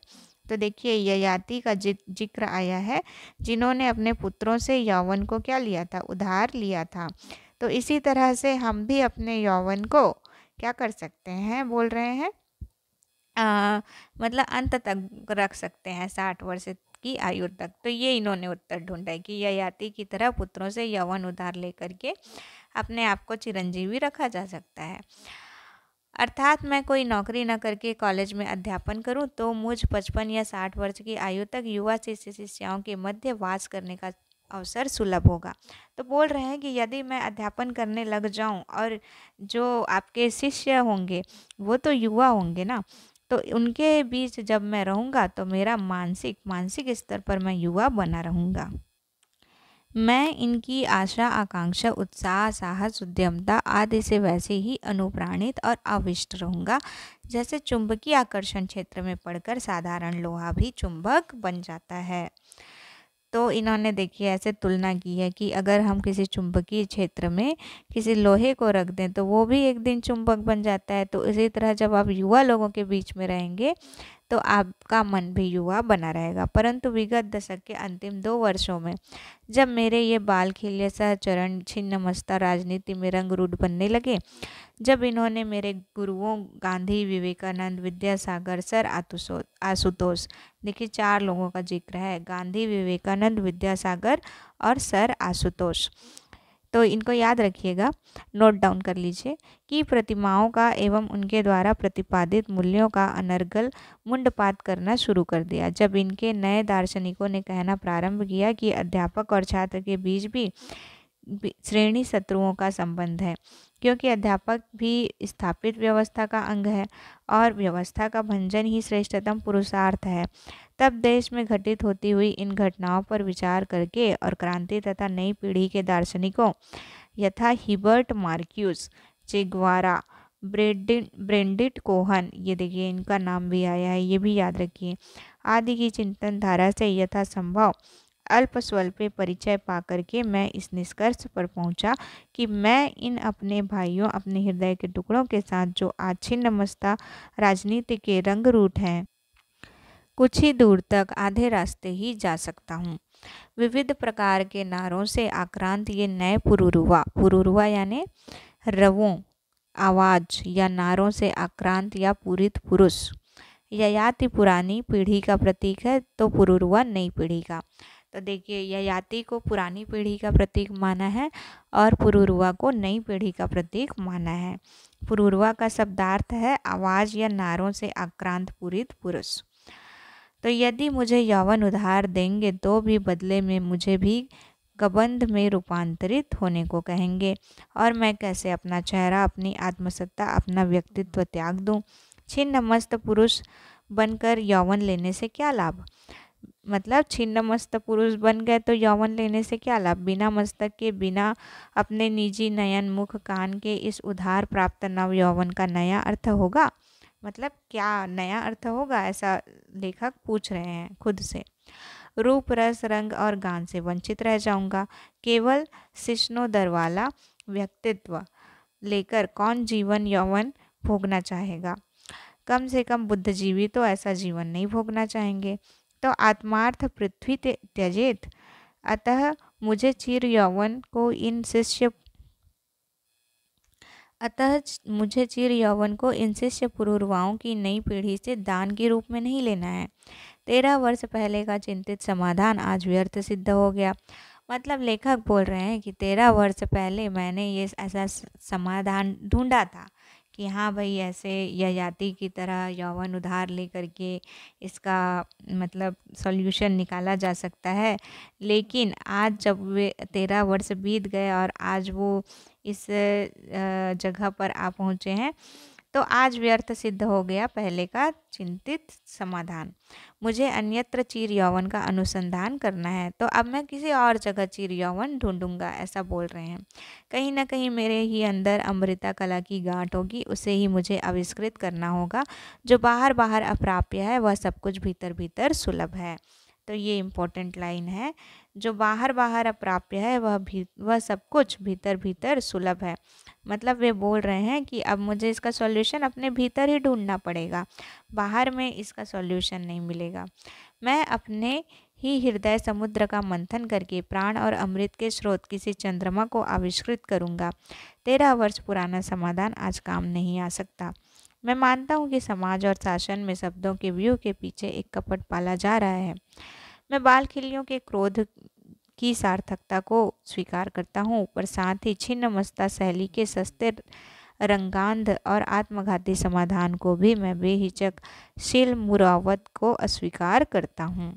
तो देखिए ययाति का जिक्र आया है जिन्होंने अपने पुत्रों से यौवन को क्या लिया था, उधार लिया था। तो इसी तरह से हम भी अपने यौवन को क्या कर सकते हैं, बोल रहे हैं मतलब अंत तक रख सकते हैं, 60 वर्ष की आयु तक। तो ये इन्होंने उत्तर ढूंढा है कि ययाति की तरह पुत्रों से यौवन उधार लेकर के अपने आप को चिरंजीवी रखा जा सकता है। अर्थात मैं कोई नौकरी न करके कॉलेज में अध्यापन करूं तो मुझ 55 या 60 वर्ष की आयु तक युवा शिष्य शिष्याओं के मध्य वास करने का अवसर सुलभ होगा। तो बोल रहे हैं कि यदि मैं अध्यापन करने लग जाऊं और जो आपके शिष्य होंगे वो तो युवा होंगे ना, तो उनके बीच जब मैं रहूँगा तो मेरा मानसिक स्तर पर मैं युवा बना रहूँगा। मैं इनकी आशा, आकांक्षा, उत्साह, साहस, उद्यमता आदि से वैसे ही अनुप्राणित और आविष्ट रहूँगा जैसे चुंबकीय आकर्षण क्षेत्र में पड़कर साधारण लोहा भी चुंबक बन जाता है। तो इन्होंने देखिए ऐसे तुलना की है कि अगर हम किसी चुंबकीय क्षेत्र में किसी लोहे को रख दें तो वो भी एक दिन चुंबक बन जाता है। तो इसी तरह जब आप युवा लोगों के बीच में रहेंगे तो आपका मन भी युवा बना रहेगा। परंतु विगत दशक के अंतिम 2 वर्षों में जब मेरे ये बाल खिले सहचरण छिन्नमस्ता राजनीति में रंगरूट बनने लगे, जब इन्होंने मेरे गुरुओं गांधी, विवेकानंद, विद्यासागर, सर आशुतोष, देखिए 4 लोगों का जिक्र है, गांधी, विवेकानंद, विद्यासागर और सर आशुतोष। तो इनको याद रखिएगा, नोट डाउन कर लीजिए कि प्रतिमाओं का एवं उनके द्वारा प्रतिपादित मूल्यों का अनर्गल मुंडपात करना शुरू कर दिया। जब इनके नए दार्शनिकों ने कहना प्रारंभ किया कि अध्यापक और छात्र के बीच भी श्रेणी शत्रुओं का संबंध है, क्योंकि अध्यापक भी स्थापित व्यवस्था का अंग है और व्यवस्था का भंजन ही श्रेष्ठतम पुरुषार्थ है, तब देश में घटित होती हुई इन घटनाओं पर विचार करके और क्रांति तथा नई पीढ़ी के दार्शनिकों यथा हिबर्ट मार्क्यूस, चे ग्वारा, ब्रेंडिट कोहन, ये देखिए इनका नाम भी आया है, ये भी याद रखिए, आदि की चिंतन धारा से यथासंभव अल्प स्वल्पे परिचय पाकर के मैं इस निष्कर्ष पर पहुंचा कि मैं इन अपने भाइयों, अपने हृदय के टुकड़ों के साथ जो आज छिन्नमस्ता राजनीति के रंगरूट हैं, कुछ ही दूर तक आधे रास्ते ही जा सकता हूँ। विविध प्रकार के नारों से आक्रांत ये नए पुरुरुआ यानी रवों, आवाज या नारों से आक्रांत या पूरित पुरुष, ययाति पुरानी पीढ़ी का प्रतीक है तो पुरुरुआ नई पीढ़ी का। तो देखिए ययाति को पुरानी पीढ़ी का प्रतीक माना है और पुरुरुआ को नई पीढ़ी का प्रतीक माना है। पुरुरुआ का शब्दार्थ है आवाज या नारों से आक्रांत पूरित पुरुष। तो यदि मुझे यौवन उधार देंगे तो भी बदले में मुझे भी गबंध में रूपांतरित होने को कहेंगे, और मैं कैसे अपना चेहरा, अपनी आत्मसत्ता, अपना व्यक्तित्व त्याग दूं? छिन्न मस्त पुरुष बनकर यौवन लेने से क्या लाभ? मतलब छिन्न मस्त पुरुष बन गए तो यौवन लेने से क्या लाभ? बिना मस्तक के, बिना अपने निजी नयन, मुख, कान के इस उधार प्राप्त नव यौवन का नया अर्थ होगा? मतलब क्या नया अर्थ होगा, ऐसा लेखक पूछ रहे हैं खुद से। रूप, रस, रंग और गान से वंचित रह जाऊंगा। केवल शिश्नोदर वाला व्यक्तित्व लेकर कौन जीवन यौवन भोगना चाहेगा? कम से कम बुद्धिजीवी तो ऐसा जीवन नहीं भोगना चाहेंगे। तो आत्मार्थ पृथ्वी त्यजेत, अतः मुझे चिर यौवन को इन शिष्य पुरुरवाओं की नई पीढ़ी से दान के रूप में नहीं लेना है। 13 वर्ष पहले का चिंतित समाधान आज व्यर्थ सिद्ध हो गया। मतलब लेखक बोल रहे हैं कि 13 वर्ष पहले मैंने ये ऐसा समाधान ढूंढा था कि हाँ भाई ऐसे ययाति की तरह यौवन उधार लेकर के इसका मतलब सॉल्यूशन निकाला जा सकता है, लेकिन आज जब वे 13 वर्ष बीत गए और आज वो इस जगह पर आ पहुँचे हैं तो आज व्यर्थ सिद्ध हो गया पहले का चिंतित समाधान। मुझे अन्यत्र चिर यौवन का अनुसंधान करना है, तो अब मैं किसी और जगह चिर यौवन ढूंढूंगा, ऐसा बोल रहे हैं। कहीं ना कहीं मेरे ही अंदर अमृता कला की गांठ होगी, उसे ही मुझे आविष्कृत करना होगा। जो बाहर बाहर अप्राप्य है वह सब कुछ भीतर भीतर सुलभ है। तो ये इम्पोर्टेंट लाइन है, जो बाहर बाहर अप्राप्य है वह सब कुछ भीतर भीतर सुलभ है। मतलब वे बोल रहे हैं कि अब मुझे इसका सॉल्यूशन अपने भीतर ही ढूंढना पड़ेगा, बाहर में इसका सॉल्यूशन नहीं मिलेगा। मैं अपने ही हृदय समुद्र का मंथन करके प्राण और अमृत के स्रोत किसी चंद्रमा को आविष्कृत करूंगा। 13 वर्ष पुराना समाधान आज काम नहीं आ सकता। मैं मानता हूँ कि समाज और शासन में शब्दों के व्यू के पीछे एक कपट पाला जा रहा है। मैं बाल खिल्लियों के क्रोध की सार्थकता को स्वीकार करता हूँ, पर साथ ही छिन्न मस्ता शैली के सस्ते रंगांध और आत्मघाती समाधान को भी मैं बेहिचक शील मुरावत को अस्वीकार करता हूँ।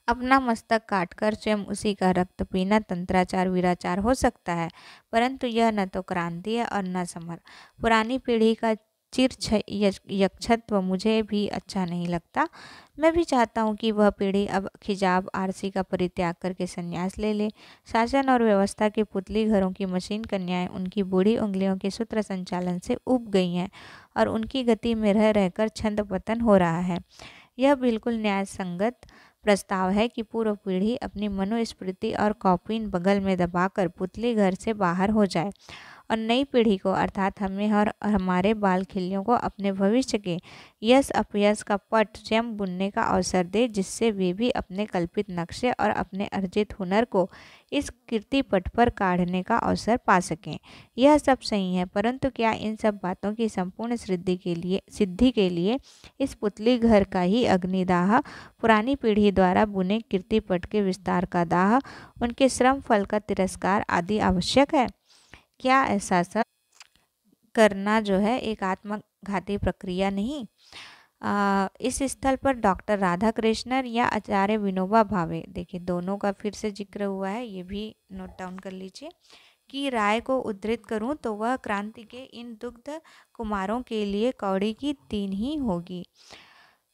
अपना मस्तक काटकर स्वयं उसी का रक्त पीना तंत्राचार वीराचार हो सकता है, परंतु यह न तो क्रांति है और न समर। पुरानी पीढ़ी का यक्षत्व मुझे भी अच्छा नहीं लगता। मैं भी चाहता हूँ कि वह पीढ़ी अब खिजाब आरसी का परित्याग करके संन्यास ले ले। शासन और व्यवस्था के पुतली घरों की मशीन कन्याएं उनकी बूढ़ी उंगलियों के सूत्र संचालन से ऊब गई हैं और उनकी गति में रह रहकर छंद पतन हो रहा है। यह बिल्कुल न्याय संगत प्रस्ताव है कि पूर्व पीढ़ी अपनी मनुस्मृति और कॉपीन बगल में दबाकर पुतली घर से बाहर हो जाए और नई पीढ़ी को अर्थात हमें और हमारे बाल खिल्लियों को अपने भविष्य के यश अपयश का पट स्वयं बुनने का अवसर दे, जिससे वे भी अपने कल्पित नक्शे और अपने अर्जित हुनर को इस कीर्ति पट पर काढ़ने का अवसर पा सकें। यह सब सही है, परंतु क्या इन सब बातों की संपूर्ण सिद्धि के लिए इस पुतली घर का ही अग्निदाह, पुरानी पीढ़ी द्वारा बुने कीर्ति पट के विस्तार का दाह, उनके श्रम फल का तिरस्कार आदि आवश्यक है? क्या ऐसा सब करना जो है एक आत्मघाती प्रक्रिया नहीं? इस स्थल पर डॉक्टर राधा कृष्णन या आचार्य विनोबा भावे, देखिए दोनों का फिर से जिक्र हुआ है, ये भी नोट डाउन कर लीजिए, की राय को उद्धृत करूं तो वह क्रांति के इन दुग्ध कुमारों के लिए कौड़ी की 3 ही होगी।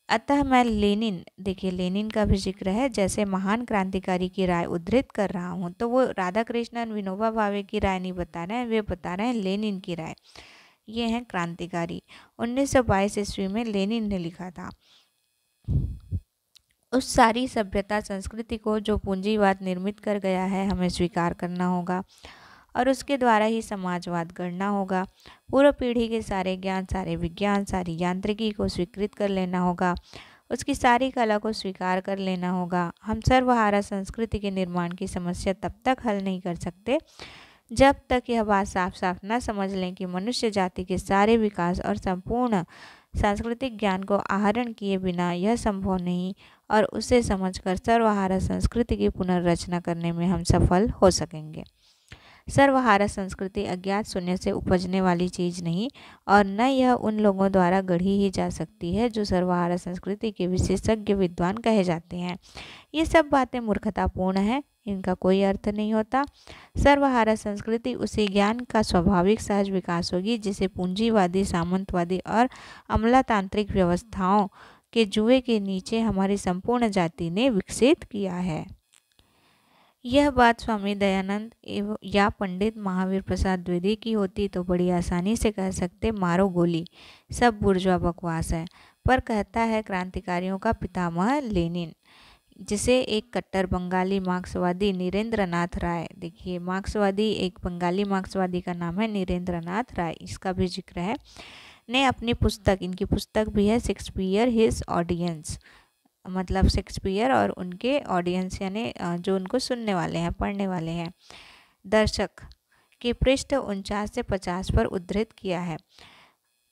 अतः मैं लेनिन, देखिए लेनिन का भी जिक्र है, जैसे महान क्रांतिकारी की राय उद्धृत कर रहा हूँ, तो वो राधा कृष्णन विनोबा भावे की राय नहीं बता रहे हैं, वे बता रहे हैं लेनिन की राय। ये हैं क्रांतिकारी। 1922 ईस्वी में लेनिन ने लिखा था, उस सारी सभ्यता संस्कृति को जो पूंजीवाद निर्मित कर गया है हमें स्वीकार करना होगा और उसके द्वारा ही समाजवाद गढ़ना होगा। पूर्व पीढ़ी के सारे ज्ञान, सारे विज्ञान, सारी यांत्रिकी को स्वीकृत कर लेना होगा, उसकी सारी कला को स्वीकार कर लेना होगा। हम सर्वहारा संस्कृति के निर्माण की समस्या तब तक हल नहीं कर सकते जब तक यह बात साफ साफ न समझ लें कि मनुष्य जाति के सारे विकास और संपूर्ण सांस्कृतिक ज्ञान को आहरण किए बिना यह संभव नहीं और उसे समझकर सर्वहारा संस्कृति की पुनर्रचना करने में हम सफल हो सकेंगे। सर्वहारा संस्कृति अज्ञात शून्य से उपजने वाली चीज़ नहीं और न यह उन लोगों द्वारा गढ़ी ही जा सकती है जो सर्वहारा संस्कृति के विशेषज्ञ विद्वान कहे जाते हैं। ये सब बातें मूर्खतापूर्ण हैं, इनका कोई अर्थ नहीं होता। सर्वहारा संस्कृति उसी ज्ञान का स्वाभाविक सहज विकास होगी जिसे पूंजीवादी, सामंतवादी और अमलातांत्रिक व्यवस्थाओं के जुए के नीचे हमारी संपूर्ण जाति ने विकसित किया है। यह बात स्वामी दयानंद या पंडित महावीर प्रसाद द्विवेदी की होती तो बड़ी आसानी से कह सकते मारो गोली, सब बुर्जुआ बकवास है, पर कहता है क्रांतिकारियों का पितामह लेनिन, जिसे एक कट्टर बंगाली मार्क्सवादी नीरेंद्रनाथ राय, देखिए मार्क्सवादी, एक बंगाली मार्क्सवादी का नाम है नीरेंद्रनाथ राय, इसका भी जिक्र है, ने अपनी पुस्तक, इनकी पुस्तक भी है शेक्सपियर हिज ऑडियंस, मतलब शेक्सपियर और उनके ऑडियंस यानी जो उनको सुनने वाले हैं, पढ़ने वाले हैं, दर्शक के पृष्ठ 49 से 50 पर उद्धृत किया है।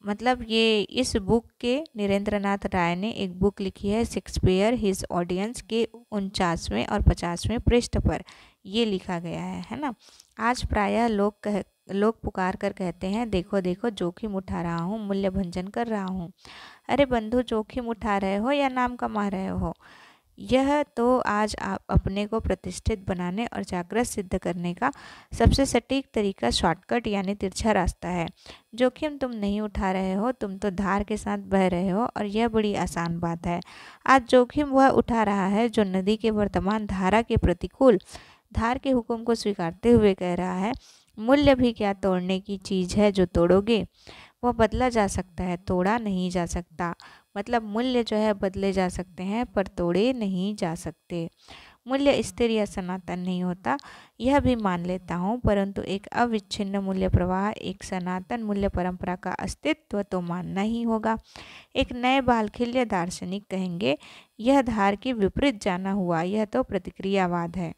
मतलब ये इस बुक के नीरेंद्रनाथ राय ने एक बुक लिखी है शेक्सपियर हिज ऑडियंस के 49वें और 50वें पृष्ठ पर ये लिखा गया है ना। आज प्रायः लोग पुकार कर कहते हैं, देखो देखो जोखिम उठा रहा हूँ, मूल्य भंजन कर रहा हूँ। अरे बंधु, जोखिम उठा रहे हो या नाम कमा रहे हो? यह तो आज आप अपने को प्रतिष्ठित बनाने और जागृत सिद्ध करने का सबसे सटीक तरीका शॉर्टकट यानी तिरछा रास्ता है। जोखिम तुम नहीं उठा रहे हो, तुम तो धार के साथ बह रहे हो और यह बड़ी आसान बात है। आज जोखिम वह उठा रहा है जो नदी के वर्तमान धारा के प्रतिकूल धार के हुक्म को स्वीकारते हुए कह रहा है, मूल्य भी क्या तोड़ने की चीज़ है जो तोड़ोगे? वह बदला जा सकता है, तोड़ा नहीं जा सकता। मतलब मूल्य जो है बदले जा सकते हैं पर तोड़े नहीं जा सकते। मूल्य स्थिर या सनातन नहीं होता, यह भी मान लेता हूँ, परंतु एक अविच्छिन्न मूल्य प्रवाह, एक सनातन मूल्य परंपरा का अस्तित्व तो मानना ही होगा। एक नए बालखिल्य दार्शनिक कहेंगे, यह धार के विपरीत जाना हुआ, यह तो प्रतिक्रियावाद है।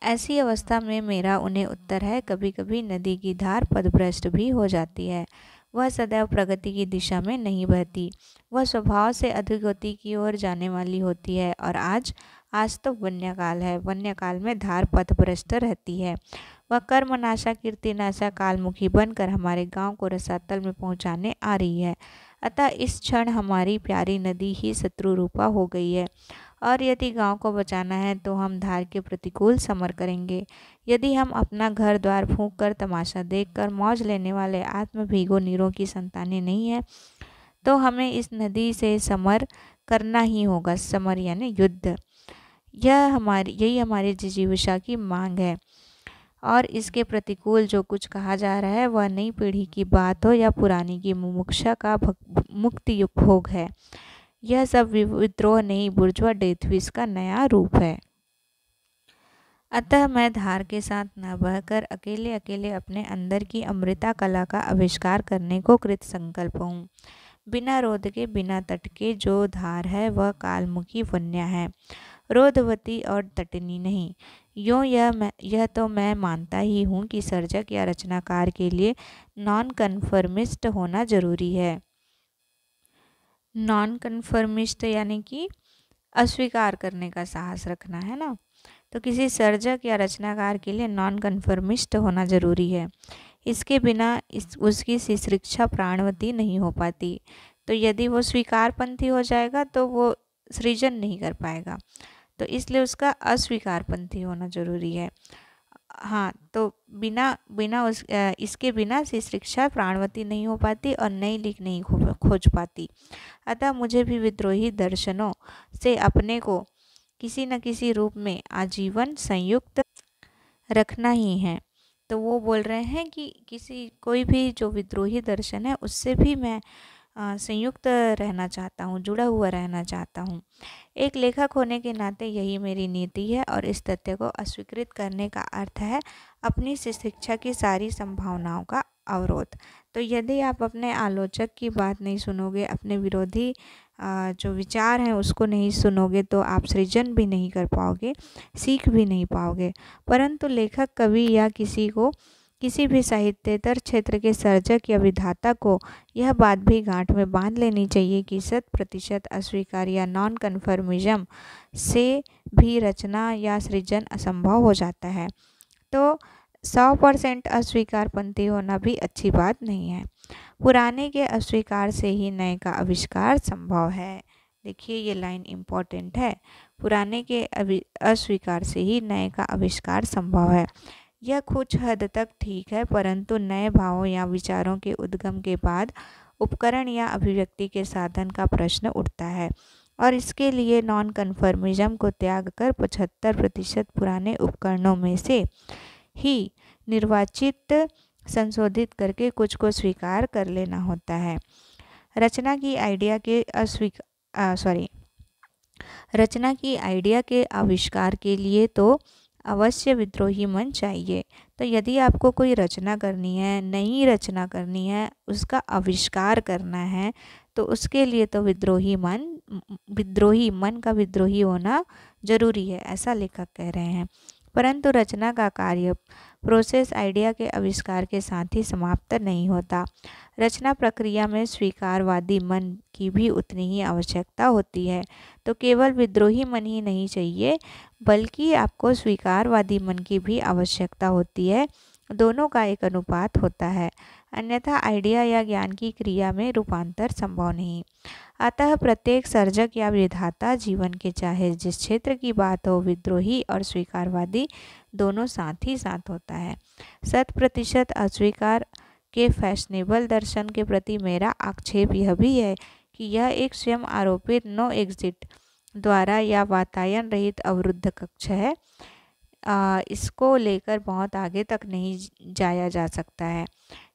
ऐसी अवस्था में मेरा उन्हें उत्तर है, कभी कभी नदी की धार पथभ्रष्ट भी हो जाती है। वह सदैव प्रगति की दिशा में नहीं बहती, वह स्वभाव से अधोगति की ओर जाने वाली होती है। और आज तो वन्यकाल है, वन्यकाल में धार पथभ्रष्ट रहती है। वह कर्मनाशा कीर्तिनाशा कालमुखी बनकर हमारे गांव को रसातल में पहुंचाने आ रही है। अतः इस क्षण हमारी प्यारी नदी ही शत्रु रूपा हो गई है, और यदि गांव को बचाना है तो हम धार के प्रतिकूल समर करेंगे। यदि हम अपना घर द्वार फूंक कर तमाशा देखकर मौज लेने वाले आत्म भीगो नीरों की संतानें नहीं है, तो हमें इस नदी से समर करना ही होगा। समर यानी युद्ध। यही हमारी जिजीविषा की मांग है, और इसके प्रतिकूल जो कुछ कहा जा रहा है वह नई पीढ़ी की बात हो या पुरानी की मुमुक्षा का मुक्ति युग भोग है। यह सब विद्रोह नहीं, बुर्जुआ डेथविस का नया रूप है। अतः मैं धार के साथ न बहकर अकेले अकेले अपने अंदर की अमृता कला का आविष्कार करने को कृत संकल्प हूँ। बिना रोध के, बिना तट के जो धार है वह कालमुखी वन्या है, रोधवती और तटनी नहीं। यूँ यह तो मैं मानता ही हूँ कि सर्जक या रचनाकार के लिए नॉन कन्फर्मिस्ट होना जरूरी है। नॉन कन्फर्मिस्ट यानी कि अस्वीकार करने का साहस रखना, है ना। तो किसी सर्जक या रचनाकार के लिए नॉन कन्फर्मिस्ट होना जरूरी है। इसके बिना उसकी शिक्षा प्राणवती नहीं हो पाती। तो यदि वो स्वीकारपंथी हो जाएगा तो वो सृजन नहीं कर पाएगा, तो इसलिए उसका अस्वीकारपंथी होना जरूरी है। हाँ, तो इसके बिना शिक्षा प्राणवती नहीं हो पाती और नई लीक नहीं खोज पाती। अतः मुझे भी विद्रोही दर्शनों से अपने को किसी न किसी रूप में आजीवन संयुक्त रखना ही है। तो वो बोल रहे हैं कि कोई भी जो विद्रोही दर्शन है उससे भी मैं संयुक्त रहना चाहता हूँ, जुड़ा हुआ रहना चाहता हूँ। एक लेखक होने के नाते यही मेरी नीति है, और इस तथ्य को अस्वीकृत करने का अर्थ है अपनी शिक्षा की सारी संभावनाओं का अवरोध। तो यदि आप अपने आलोचक की बात नहीं सुनोगे, अपने विरोधी जो विचार हैं उसको नहीं सुनोगे, तो आप सृजन भी नहीं कर पाओगे, सीख भी नहीं पाओगे। परंतु लेखक, कवि या किसी भी साहित्येतर क्षेत्र के सर्जक या विधाता को यह बात भी गांठ में बांध लेनी चाहिए कि 100% अस्वीकार या नॉन कन्फर्मिज्म से भी रचना या सृजन असंभव हो जाता है। तो 100% अस्वीकारपंथी होना भी अच्छी बात नहीं है। पुराने के अस्वीकार से ही नए का आविष्कार संभव है। देखिए, ये लाइन इम्पोर्टेंट है। पुराने के अस्वीकार से ही नए का आविष्कार संभव है। यह कुछ हद तक ठीक है, परंतु नए भावों या विचारों के उद्गम के बाद उपकरण या अभिव्यक्ति के साधन का प्रश्न उठता है, और इसके लिए नॉन कन्फर्मिज्म को त्याग कर 75% पुराने उपकरणों में से ही निर्वाचित संशोधित करके कुछ को स्वीकार कर लेना होता है। रचना की आइडिया के आविष्कार के लिए तो अवश्य विद्रोही मन चाहिए। तो यदि आपको कोई रचना करनी है, नई रचना करनी है, उसका आविष्कार करना है, तो उसके लिए तो विद्रोही मन का विद्रोही होना जरूरी है, ऐसा लेखक कह रहे हैं। परंतु रचना का कार्य प्रोसेस आइडिया के आविष्कार के साथ ही समाप्त नहीं होता। रचना प्रक्रिया में स्वीकारवादी मन की भी उतनी ही आवश्यकता होती है। तो केवल विद्रोही मन ही नहीं चाहिए, बल्कि आपको स्वीकारवादी मन की भी आवश्यकता होती है। दोनों का एक अनुपात होता है, अन्यथा आइडिया या ज्ञान की क्रिया में रूपांतर संभव नहीं। अतः प्रत्येक सर्जक या विधाता जीवन के चाहे जिस क्षेत्र की बात हो, विद्रोही और स्वीकारवादी दोनों साथ ही साथ होता है। 100% अस्वीकार के फैशनेबल दर्शन के प्रति मेरा आक्षेप यह भी है कि यह एक स्वयं आरोपित नो एग्जिट द्वारा या वातायन रहित अवरुद्ध कक्ष है। इसको लेकर बहुत आगे तक नहीं जाया जा सकता है।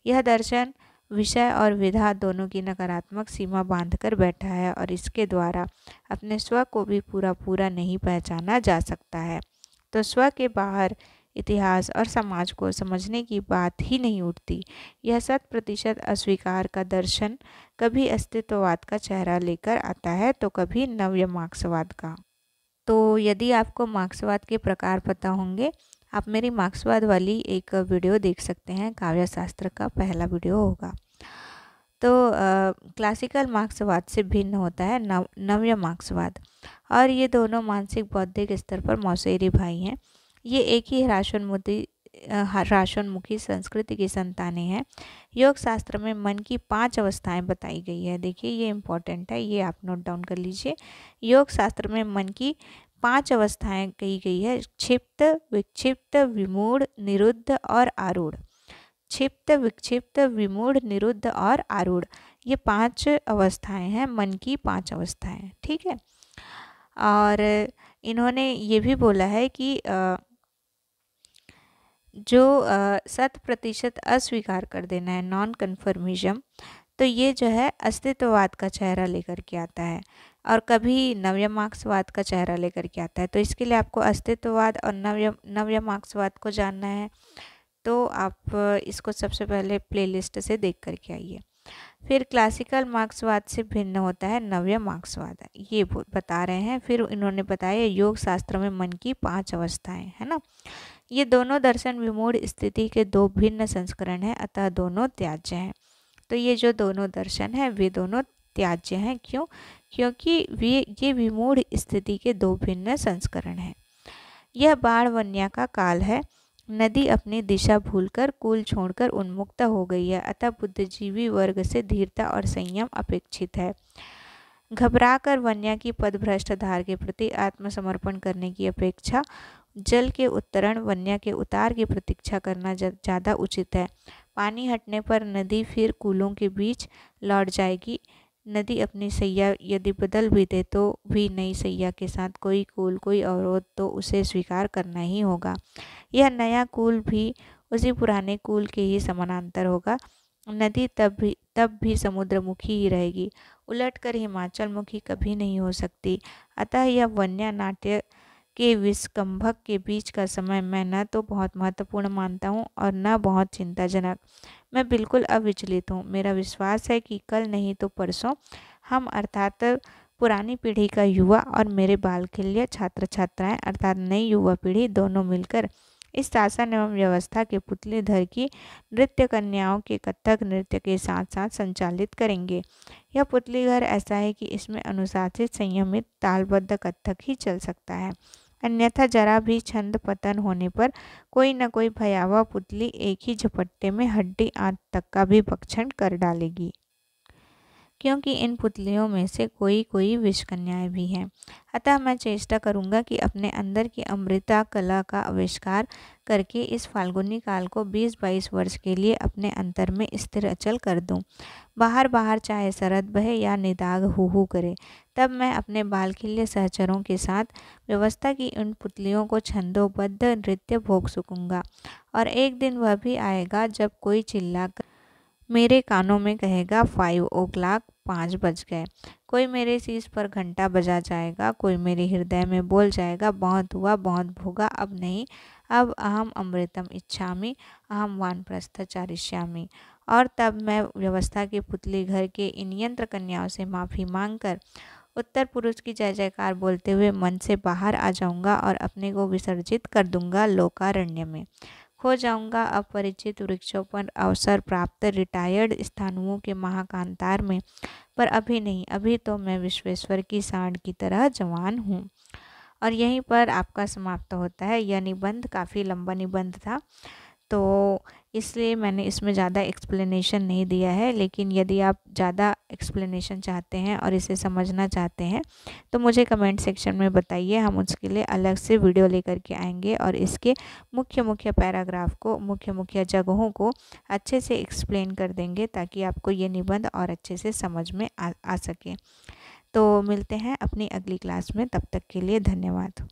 यह दर्शन विषय और विधा दोनों की नकारात्मक सीमा बांधकर बैठा है, और इसके द्वारा अपने स्व को भी पूरा नहीं पहचाना जा सकता है। तो स्व के बाहर इतिहास और समाज को समझने की बात ही नहीं उठती। यह 100% अस्वीकार का दर्शन कभी अस्तित्ववाद का चेहरा लेकर आता है, तो कभी नव्य मार्क्सवाद का। तो यदि आपको मार्क्सवाद के प्रकार पता होंगे, आप मेरी मार्क्सवाद वाली एक वीडियो देख सकते हैं, काव्य शास्त्र का पहला वीडियो होगा। तो क्लासिकल मार्क्सवाद से भिन्न होता है नव्य मार्क्सवाद, और ये दोनों मानसिक बौद्धिक स्तर पर मौसेरी भाई हैं। ये एक ही ह्रासोन्मुखी संस्कृति की संतानें हैं। योग शास्त्र में मन की 5 अवस्थाएं बताई गई है। देखिए ये इम्पोर्टेंट है, ये आप नोट डाउन कर लीजिए। योग शास्त्र में मन की 5 अवस्थाएं कही गई है: क्षिप्त, विक्षिप्त, विमूढ़, निरुद्ध और आरूढ़। क्षिप्त, विक्षिप्त, विमूढ़, निरुद्ध और आरूढ़, ये 5 अवस्थाएं हैं, मन की 5 अवस्थाएं। ठीक है। और इन्होंने ये भी बोला है कि जो 100% अस्वीकार कर देना है, नॉन कन्फर्मिज्म, तो ये जो है अस्तित्ववाद का चेहरा लेकर के आता है और कभी नव्य मार्क्सवाद का चेहरा लेकर के आता है। तो इसके लिए आपको अस्तित्ववाद और नव्य मार्क्सवाद को जानना है, तो आप इसको सबसे पहले प्लेलिस्ट से देख करके आइए। फिर क्लासिकल मार्क्सवाद से भिन्न होता है नव्य मार्क्सवाद, ये बता रहे हैं। फिर इन्होंने बताया योग शास्त्र में मन की 5 अवस्थाएं, है ना। ये दोनों दर्शन विमूढ़ स्थिति के 2 भिन्न संस्करण हैं, अतः दोनों त्याज्य हैं। तो ये जो दोनों दर्शन हैं वे दोनों त्याज्य हैं। क्यों? क्योंकि ये विमूढ़ स्थिति के 2 भिन्न संस्करण हैं। यह बाढ़ वन्या का काल है। नदी अपनी दिशा भूलकर कूल छोड़कर उन्मुक्त हो गई है, अतः बुद्धिजीवी वर्ग से धीरता और संयम अपेक्षित है। घबराकर वन्या की पदभ्रष्ट धार के प्रति आत्मसमर्पण करने की अपेक्षा जल के उत्तरण वन्या के उतार की प्रतीक्षा करना ज़्यादा उचित है। पानी हटने पर नदी फिर कूलों के बीच लौट जाएगी। नदी अपनी सैया यदि बदल भी दे तो भी नई सैया के साथ कोई कूल, कोई अवरोध, तो उसे स्वीकार करना ही होगा। यह नया कूल भी उसी पुराने कूल के ही समानांतर होगा। नदी तब भी समुद्रमुखी ही रहेगी, उलटकर हिमाचल मुखी कभी नहीं हो सकती। अतः यह वन्या नाट्य के विस्कंभक के बीच का समय मैं न तो बहुत महत्वपूर्ण मानता हूँ और न बहुत चिंताजनक। मैं बिल्कुल अविचलित हूँ। मेरा विश्वास है कि कल नहीं तो परसों हम अर्थात पुरानी पीढ़ी का युवा और मेरे बालखिल्य छात्र छात्राएं अर्थात नई युवा पीढ़ी दोनों मिलकर इस शासन एवं व्यवस्था के पुतले धर की नृत्य कन्याओं के कथक नृत्य के साथ साथ संचालित करेंगे। यह पुतली घर ऐसा है कि इसमें अनुशासित, संयमित, तालबद्ध कथक ही चल सकता है, अन्यथा जरा भी छंद पतन होने पर कोई न कोई भयावह पुतली एक ही झपट्टे में हड्डी आंत तक का भी भक्षण कर डालेगी, क्योंकि इन पुतलियों में से कोई विषकन्याएं भी हैं। अतः मैं चेष्टा करूंगा कि अपने अंदर की अमृता कला का आविष्कार करके इस फाल्गुनी काल को 20-22 वर्ष के लिए अपने अंतर में स्थिर अचल कर दूं। बाहर चाहे शरद बहे या निदाग हू करे, तब मैं अपने बालखिल्य सहचरों के साथ व्यवस्था की उन पुतलियों को छंदोबद्ध नृत्य भोग सकूंगा। और एक दिन वह भी आएगा जब कोई चिल्लाकर मेरे कानों में कहेगा 5 o'clock, 5 बज गए। कोई मेरे शीश पर घंटा बजा जाएगा, कोई मेरे हृदय में बोल जाएगा बहुत हुआ, बहुत भोगा, अब नहीं, अब अहम अमृतम इच्छामि, अहम वानप्रस्थ चारिष्यामि। और तब मैं व्यवस्था के पुतली घर के इन यंत्र कन्याओं से माफ़ी मांगकर उत्तर पुरुष की जय जयकार बोलते हुए मन से बाहर आ जाऊंगा और अपने को विसर्जित कर दूंगा लोकारण्य में। खो जाऊंगा अपरिचित वृक्षों पर अवसर प्राप्त रिटायर्ड स्थानुओं के महाकांतार में, पर अभी नहीं, अभी तो मैं विश्वेश्वर की सांड की तरह जवान हूँ। और यहीं पर आपका समाप्त होता है यह निबंध। काफ़ी लंबा निबंध था, तो इसलिए मैंने इसमें ज़्यादा एक्सप्लेनेशन नहीं दिया है, लेकिन यदि आप ज़्यादा एक्सप्लेनेशन चाहते हैं और इसे समझना चाहते हैं तो मुझे कमेंट सेक्शन में बताइए, हम उसके लिए अलग से वीडियो लेकर के आएंगे और इसके मुख्य पैराग्राफ को, मुख्य जगहों को अच्छे से एक्सप्लेन कर देंगे ताकि आपको ये निबंध और अच्छे से समझ में आ सके। तो मिलते हैं अपनी अगली क्लास में, तब तक के लिए धन्यवाद।